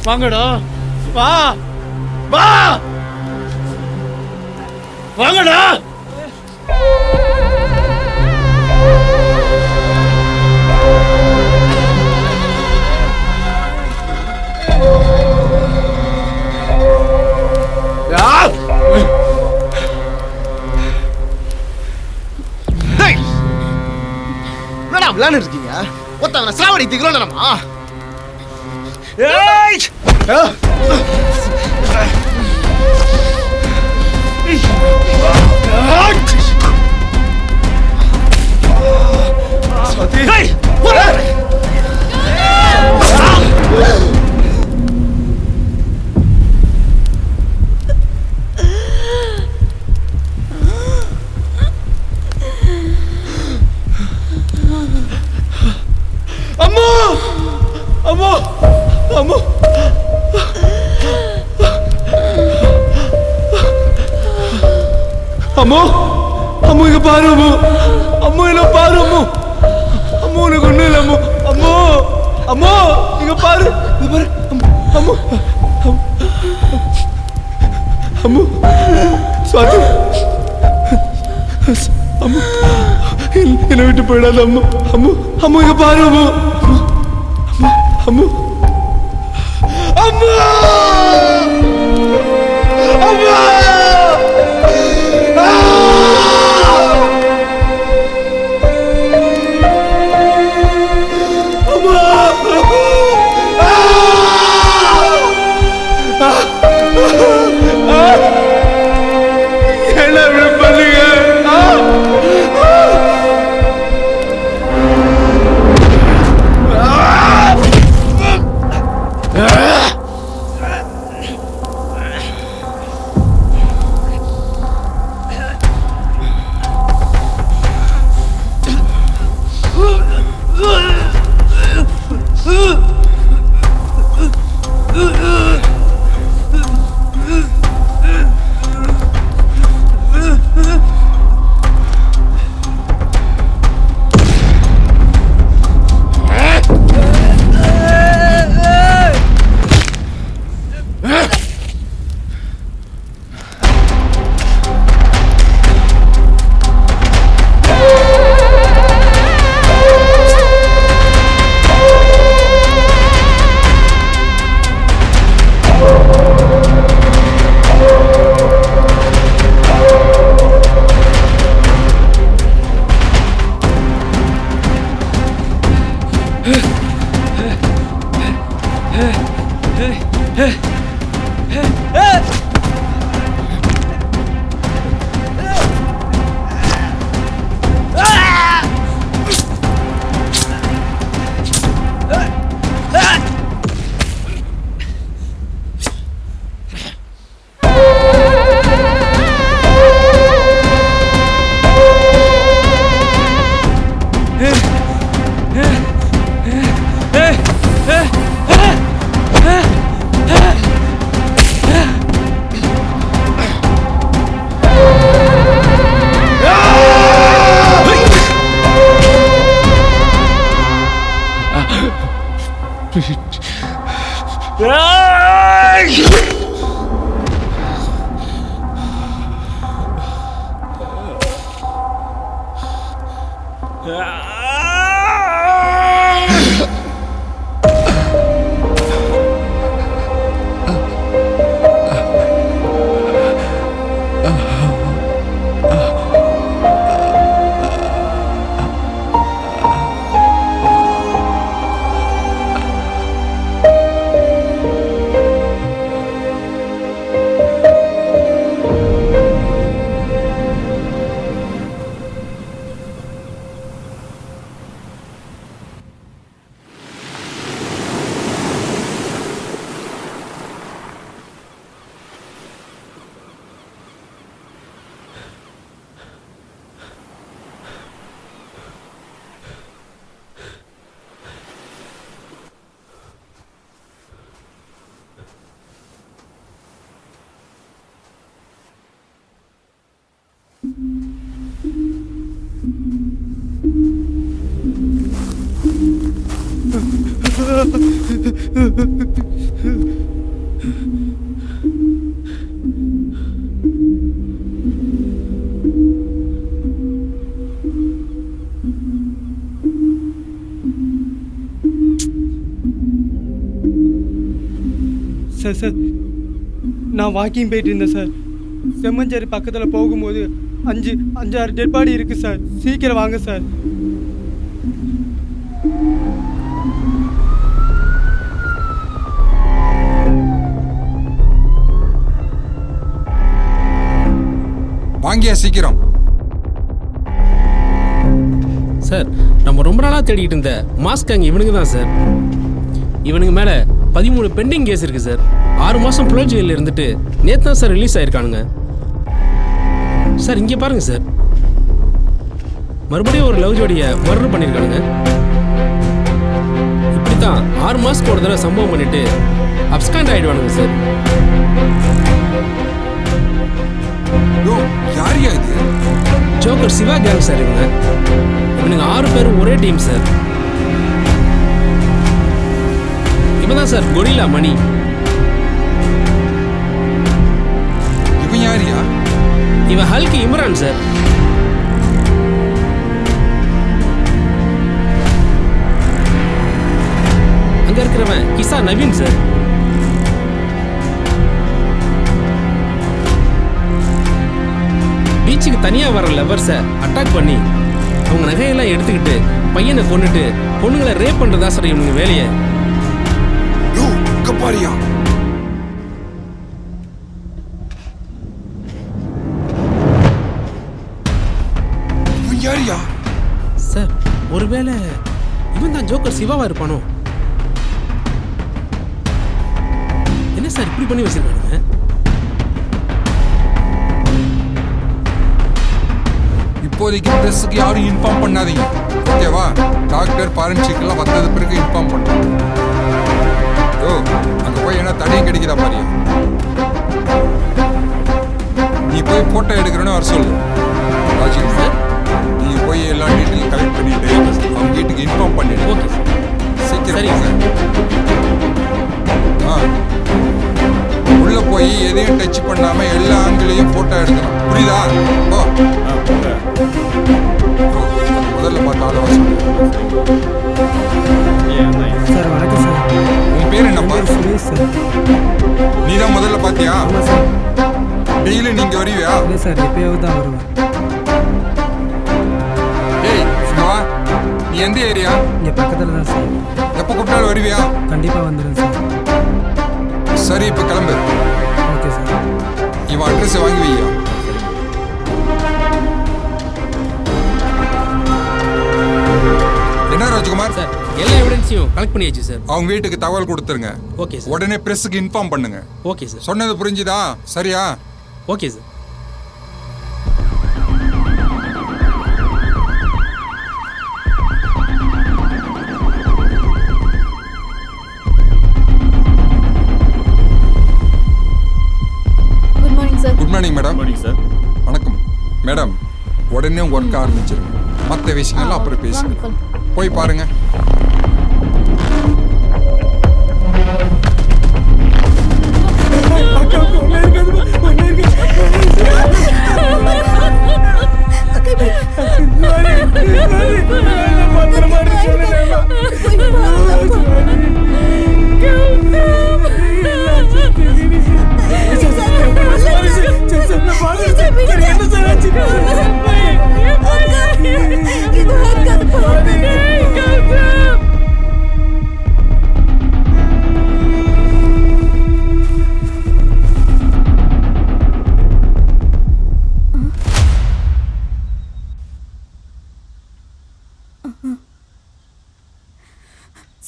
வாங்கடா வா வா வாங்கடா விளையாண்டு இருக்கீங்க? ஒருத்தவனை சாவடித்துக்கிறோம் நம்ம. அம்மா அம்மா அம்மா அம்மா அம்மா இங்க பாரு அம்மா அம்மா என்ன பாரு அம்மா அம்மா உனக்கு ஒண்ணும் இல்லை அம்மா அம்மா அம்மா இங்க பாரு இங்க பாரு அம்மா அம்மா சுவாதி அம்மா என்னை விட்டு போயிடாத அம்மா அம்மா அம்மா இங்க பாரு அம்மா அம்மா அம்மா அம்மா என்ன இப்படி பண்ணுங்க சார் சார் நான் வாக்கிங் போயிட்டு இருந்தேன் சார். செம்மஞ்சேரி பக்கத்தில் போகும்போது 5-6 டெட் பாடி இருக்குது சார். சீக்கிரம் வாங்க சார். வாங்கியா சீக்கிரம். சார், நம்ம ரொம்ப நாளாக தேடிக்கிட்டு இருந்த மாஸ்க் அங்கே இவனுங்க தான் சார். இவனுங்க மேலே 13 பெண்டிங் கேஸ் இருக்குது சார். 6 மாதம் புலோ ஜெயிலில் இருந்துட்டு நேற்று தான் சார் ரிலீஸ் ஆயிருக்கானுங்க சார். இங்கே பாருங்கள் சார், மறுபடியும் ஒரு லவ் ஜோடியை மர்டர் பண்ணியிருக்கானுங்க. இப்படி தான் 6 மாதத்துக்கு ஒரு தடவை சம்பவம் பண்ணிட்டு அப்ஸ்காண்ட் ஆகிடுவானுங்க சார். யாரியா இது? Joker Siva gang sir. இவனுங்க 6 பேரும் ஒரே டீம் சார். இவன் தான் சார் கொரில்லா மணி. இவன் யாரியா? இவன் ஹல்கி இம்ரான் சார். அங்க இருக்கிறவன் கிசா நவீன் சார். பீச்சுக்கு தனியா வர லவர்ஸை அட்டாக் பண்ணி அவங்க நகையெல்லாம் எடுத்துக்கிட்டு பையனை கொண்டுட்டு பொண்ணுங்களை ரேப் பண்றதா சார் இவனுங்க வேலையை. பாரியா யாரியா? சார், ஒருவேளை இவன் தான் ஜோக்கர் சிவாவா இருப்பானோ? என்ன சார் இப்படி பண்ணி வச்சிருக்கானுங்க? இப்போதைக்கு ப்ரெஸ்ஸுக்கு யாரும் இன்ஃபார்ம் பண்ணாதீங்க, ஓகேவா? டாக்டர் ஃபாரன்சிக் எல்லாம் வந்தது பிறகு இன்ஃபார்ம் பண்ணுறோம். ஓ, அங்கே போய் என்ன தடையும் கிடைக்குதா பாரியா? நீ போய் ஃபோட்டோ எடுக்கிறேன்னு வர சொல்லு ராஜீவ் சார். நீ போய் எல்லா டீட்டெயிலும் கலெக்ட் பண்ணிட்டு அவங்க வீட்டுக்கு இன்ஃபார்ம் பண்ணிடு. ஓகே சார், சீக்கிரம் சார். உள்ள போய் எதையும் டச் பண்ணாம எல்லா ஆண்களையும் போட்டோ எடுக்கணும், புரியுதா? ஓ, முதல்ல பார்த்த ஆளை வர சொல்லு. சார் வணக்கம் சார். உன் பேர் என்னப்பா? சுரேஷ் சார். நீ தான் முதல்ல பார்த்தியா? டெய்லி நீங்க வருவியா? இல்லை சார், எப்பயாவது தான் வருவேன். ஏய் சிவா, நீ எந்த ஏரியா? இங்கே பக்கத்தில் தான் சார். எப்போ கூப்பிட்டாலும் வருவியா? கண்டிப்பாக வந்துடுறேன் சார். சரி, இப்போ கிளம்பு. Okay sir. இவன் அட்ரஸ் வாங்கி வையா. என்ன ராஜ்குமார் சார், எல்லா எவிடன்ஸையும் கலெக்ட் பண்ணியாச்சு சார். அவங்க வீட்டுக்கு தகவல் கொடுத்துருங்க. Okay sir. உடனே பிரஸ்ஸுக்கு இன்ஃபார்ம் பண்ணுங்க. Okay sir. சொன்னது புரிஞ்சுதா? சரியா? Okay sir. Good morning sir. Good morning madam. Sir வணக்கம் மேடம். உடனே ஒர்க் ஆரம்பிச்சிருங்க. மற்ற விஷயங்கள்லாம் அப்புறம் பேசுங்க. போய் பாருங்க.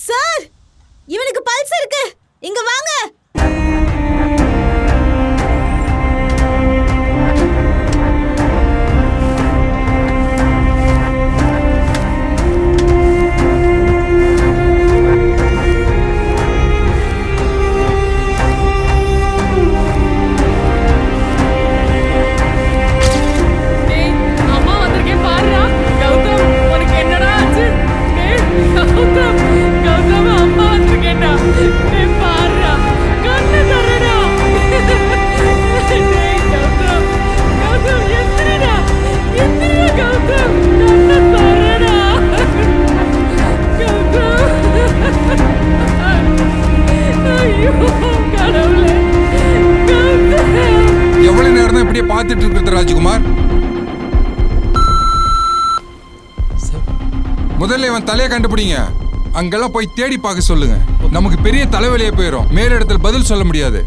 சார், இவனுக்கு பல்ஸ் இருக்கு, இங்க வாங்க. அம்மா வந்திருக்கேன் பாருடா. கௌதம், உனக்கு என்னடா ஆச்சு? கௌதம், கௌதம், அம்மா வந்திருக்கேன்டா. பாருடா, கண்ணு தரடா. கௌதம், கௌதம், எந்திரடா, எந்திரடா கௌதம், கண்ணு தரடா. கௌதம், ஐயோ கடவுளே. கௌதம், எவ்வளவு நேரம் தான் இப்படியே பார்த்துட்டு இருக்கிறது ராஜ்குமார்? முதல்ல இவன் தலையை கண்டுபிடிங்க. அங்கெல்லாம் போய் தேடி பார்க்க சொல்லுங்க. நமக்கு பெரிய தலைவலியே போயிடும். மேலிடத்தில் பதில் சொல்ல முடியாது.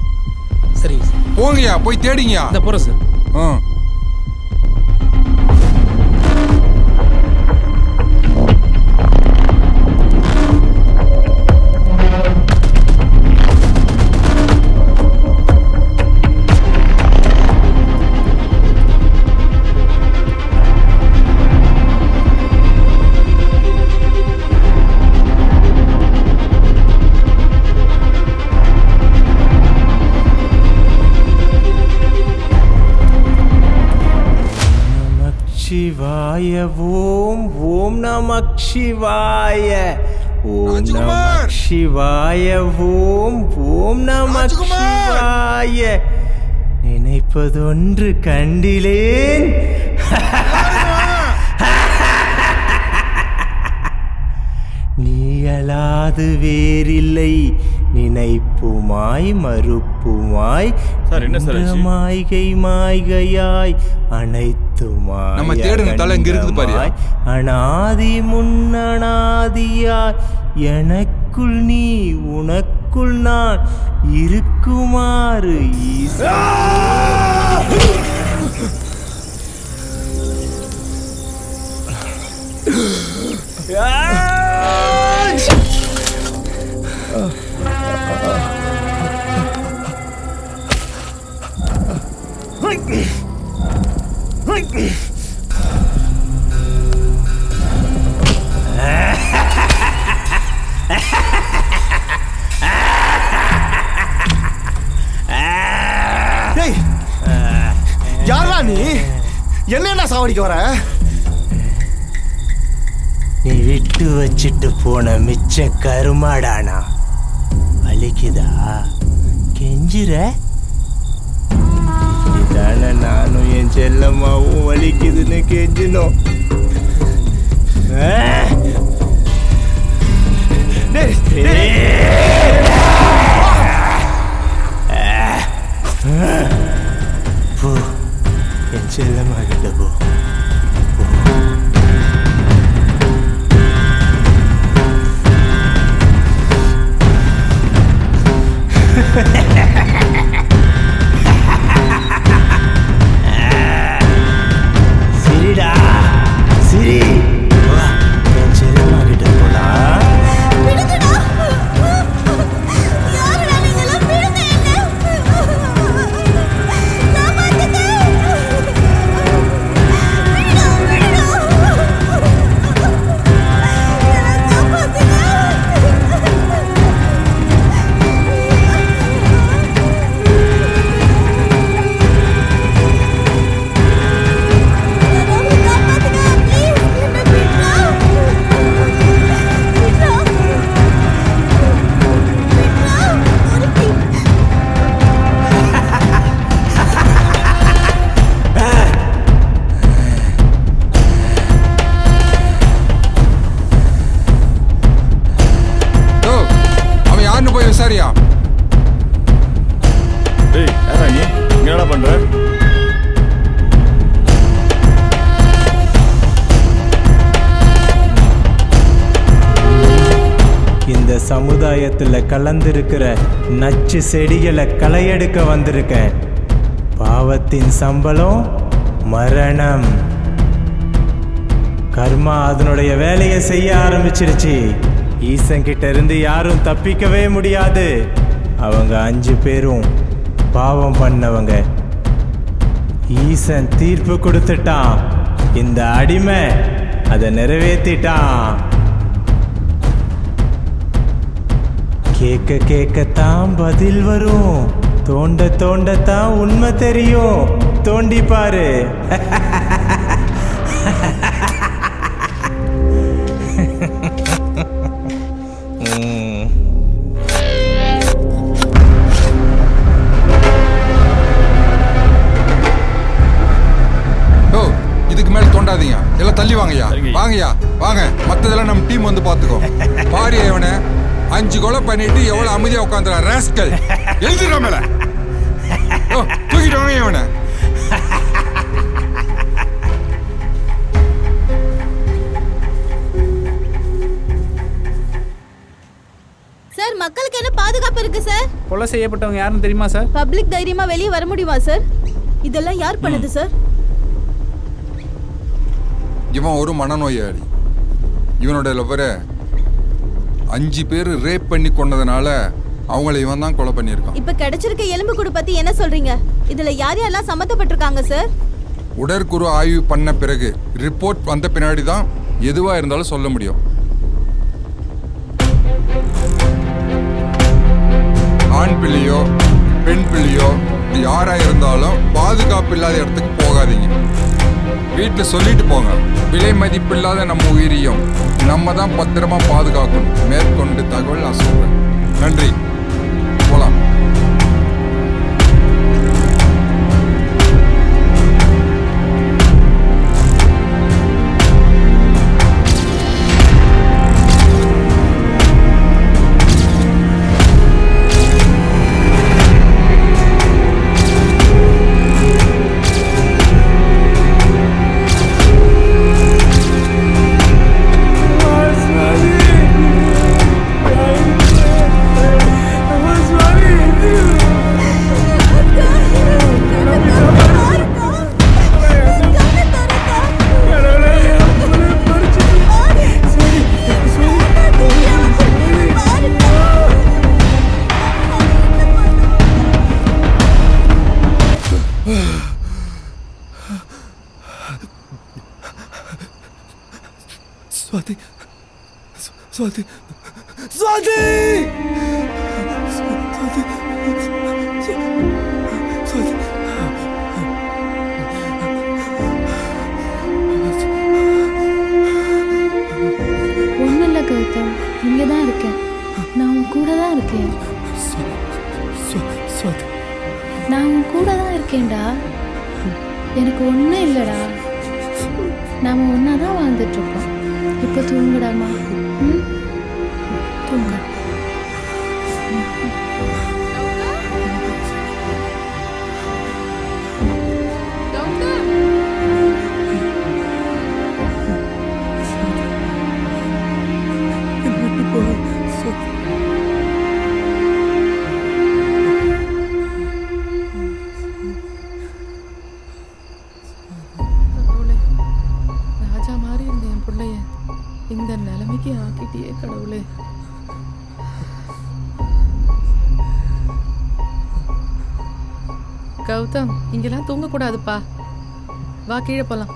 சரிங்க சார். போங்கயா, போய் தேடிங்கயா. இந்த போறேன் சார். சிவாய ஓம் ஓம் நமக் சிவாய ஓம் நமக் சிவாய ஓம் ஓம் நமக் சிவாய நினைப்பதொன்று கண்டிலேன் நீயலாது வேறில்லை நினைப்புமாய் மறுப்புமாய் மாய்கை மாய்கையாய் அனைத்துமாய் நம்ம தேடுன தலை இங்க இருக்குது பாரியா. அனாதி முன்னனாதியாய் எனக்குள் நீ உனக்குள் நான் இருக்குமாறு ஈசா யாரா நீ என்ன சாவடிக்க வர? நீ விட்டு வச்சிட்டு போன மிச்ச கருமாடானா வலிக்குதா கெஞ்சுற? இதான நானும் என் செல்லம்மாவும் வலிக்குதுன்னு கெஞ்சினோம். போ என் செல்லம்மா கிட்ட போ. சிரிடா சிரி வா என் செல்லம்மா கிட்ட போலாம். விசாரியா? டேய் யாரா நீ என்னடா பண்ற? இந்த சமுதாயத்துல கலந்திருக்கிற நச்சு செடிகளை களையெடுக்க வந்திருக்கேன். பாவத்தின் சம்பளம் மரணம். கர்மா அதனுடைய வேலையை செய்ய ஆரம்பிச்சிருச்சு. ஈசன் கிட்ட இருந்து யாரும் தப்பிக்கவே முடியாது. அவங்க 5 பேரும் பாவம் பண்ணவங்க. ஈசன் தீர்ப்பு கொடுத்துட்டான். இந்த அடிமை அதை நிறைவேற்றிட்டான். கேட்க கேட்கத்தான் பதில் வரும். தோண்ட தோண்டத்தான் உண்மை தெரியும். தோண்டி பாரு. இதுக்கு மேல தோண்டாதீங்க, எல்லாம் தள்ளி வாங்கய்யா. வாங்கய்யா வாங்க, மத்ததெல்லாம் நம்ம டீம் வந்து பாத்துக்கோ. பாரியா இவனை 5 கொலை பண்ணிட்டு எவ்வளவு அமைதியா உட்காந்துற ராஸ்கல். எழுதிடுற மேல தூக்கிட்டு வாங்க இவனை. சார் மக்களுக்கு என்ன பாதுகாப்பு இருக்கு சார்? கொலை செய்யப்பட்டவங்க யாருன்னு தெரியுமா சார்? பப்ளிக் தைரியமா வெளியே வர முடியுமா சார்? இதெல்லாம் யார் பண்ணது சார்? இவன் ஒரு மனநோயாளி. இவனோட லவ்வரை 5 பேர் ரேப் பண்ணி கொண்டதுனால அவங்கள இவன் தான் கொலை பண்ணியிருக்கான். இப்ப கிடைச்சிருக்க எலும்பு கூடு பத்தி என்ன சொல்றீங்க? இதுல யார் யாரெல்லாம் சம்மந்தப்பட்டிருக்காங்க சார்? உடற்குறு ஆய்வு பண்ண பிறகு ரிப்போர்ட் வந்த பின்னாடி தான் எதுவா இருந்தாலும் சொல்ல முடியும். ஆண் பிள்ளையோ பெண் பிள்ளையோ யாரா இருந்தாலும் பாதுகாப்பு இல்லாத இடத்துக்கு போகாதீங்க. வீட்டில் சொல்லிட்டு போங்க. விலை மதிப்பில்லாத நம்ம உயிரையும் நம்ம தான் பத்திரமா பாதுகாக்கணும். மேற்கொண்டு தகவல் நான் சொல்றேன். நன்றி. போலாம். स्वाति स्वाति स्वाति स्वाति स्वाति ஒன்றும் இல்லை கௌதம், இங்கே தான் இருக்கேன். நான் உன் கூட தான் இருக்கேன். நான் உன் கூட தான் இருக்கேன்டா. எனக்கு ஒன்றும் இல்லைடா. நாம் ஒன்றா தான் வாழ்ந்துட்டுருக்கோம். இப்போ தூங்குடாமா. ம், தூங்க. ராஜா மாதிரி இருந்த என் பிள்ளைய இந்த நிலைமைக்கு ஆக்கிட்டியே கடவுளே. கௌதம், இங்கெல்லாம் தூங்கக்கூடாதுப்பா. வா, கீழே போலாம்.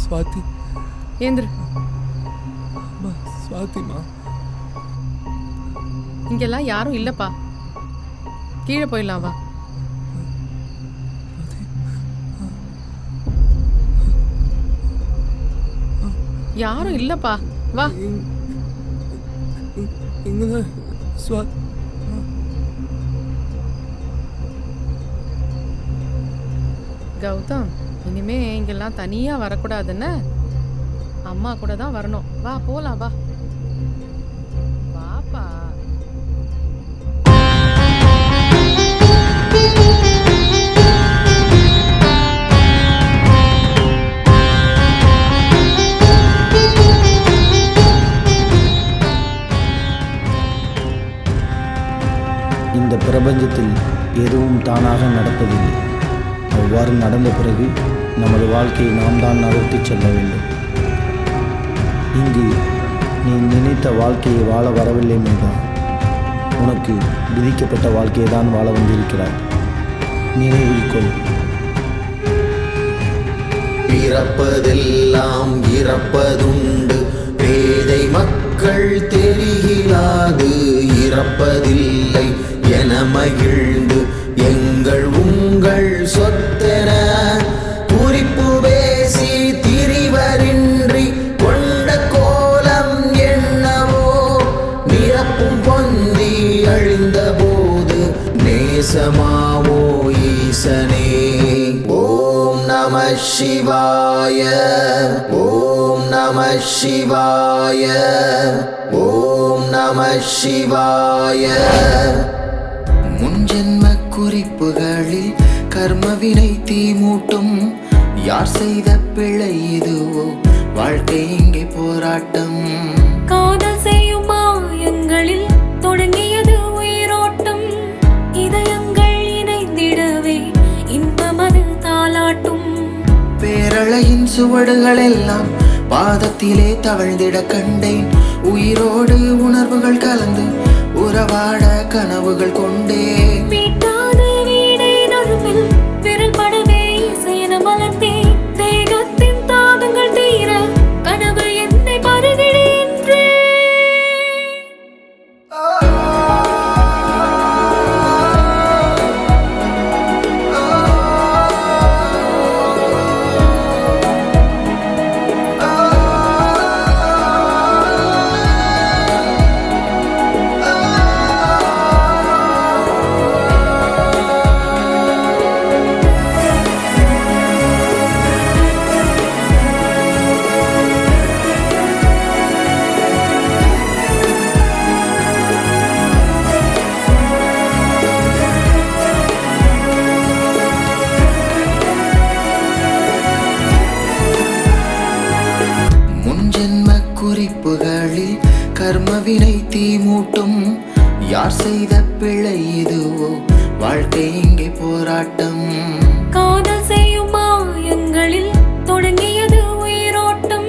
स्वाति ஏந்திரு. स्वाति माँ இங்கெல்லாம் யாரும் இல்லப்பா. கீழே போயிடலாம். வா. யாரும் இல்லப்பா. வா. கௌதம், இனிமே இங்கெல்லாம் தனியா வரக்கூடாதுன்னு அம்மா கூட தான் வரணும். வா, போலாம். வா, வாப்பா. இந்த பிரபஞ்சத்தில் எதுவும் தானாக நடப்பதில்லை. அவ்வாறு நடந்த பிறகு நமது வாழ்க்கையை நாம் தான் நகர்த்தி செல்ல வேண்டும். இங்கு நீ நினைத்த வாழ்க்கையை வாழ வரவில்லை மேகா. உனக்கு விதிக்கப்பட்ட வாழ்க்கையை தான் வாழ வந்திருக்கிறாய். நினைவில் கொள். பிறப்பதெல்லாம் இறப்பதுண்டு, பேதை மக்கள் தெரிகிறாது. இறப்பதில்லை என மகிழ்ந்து எங்கள் உங்கள் சொத்தென குறிப்பு பேசி திரிவரின்றி கொண்ட கோலம் என்னவோ. நிரப்பும் பொந்தி அழிந்த போது நேசமாவோ ஈசனே. ஓம் நம சிவாய, ஓம் நம சிவாய, ஓம் நம சிவாய. முன்ஜென்ம குறிப்புகளில் கர்மவினை தீமூட்டும். யார் செய்த பிழை இதுவோ, வாழ்க்கை இங்கே போராட்டம். காதல் செய்யும் மாயங்களில் தொடங்கியது உயிரோட்டம். இதயங்கள் இணைந்திடவே இன்பமது தாலாட்டும். பேரழையின் சுவடுகள் எல்லாம் பாதத்திலே தவழ்ந்திட கண்டேன். உயிரோடு உணர்வுகள் கலந்து உறவாட கனவுகள் கொண்டே. மீட்டாத வீடை நடுவில் விரல் படவே இசையென மலர்ந்தேன். தேகத்தின் தாகங்கள் தீர கனவு என்னை பருகின்றே. மூட்டும். யார் செய்த பிழை இதுவோ, வாழ்க்கை இங்கே போராட்டம். காதல் செய்யும் மாயங்களில் தொடங்கியது உயிரோட்டம்.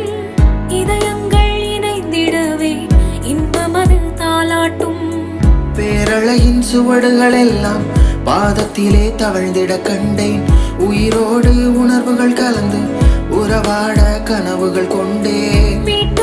இதயங்கள் இணைந்திடவே இன்பமது தாலாட்டும். பேரழையின் சுவடுகள் எல்லாம் பாதத்திலே தவழ்ந்திட கண்டேன். உயிரோடு உணர்வுகள் கலந்து உறவாட கனவுகள் கொண்டேன்.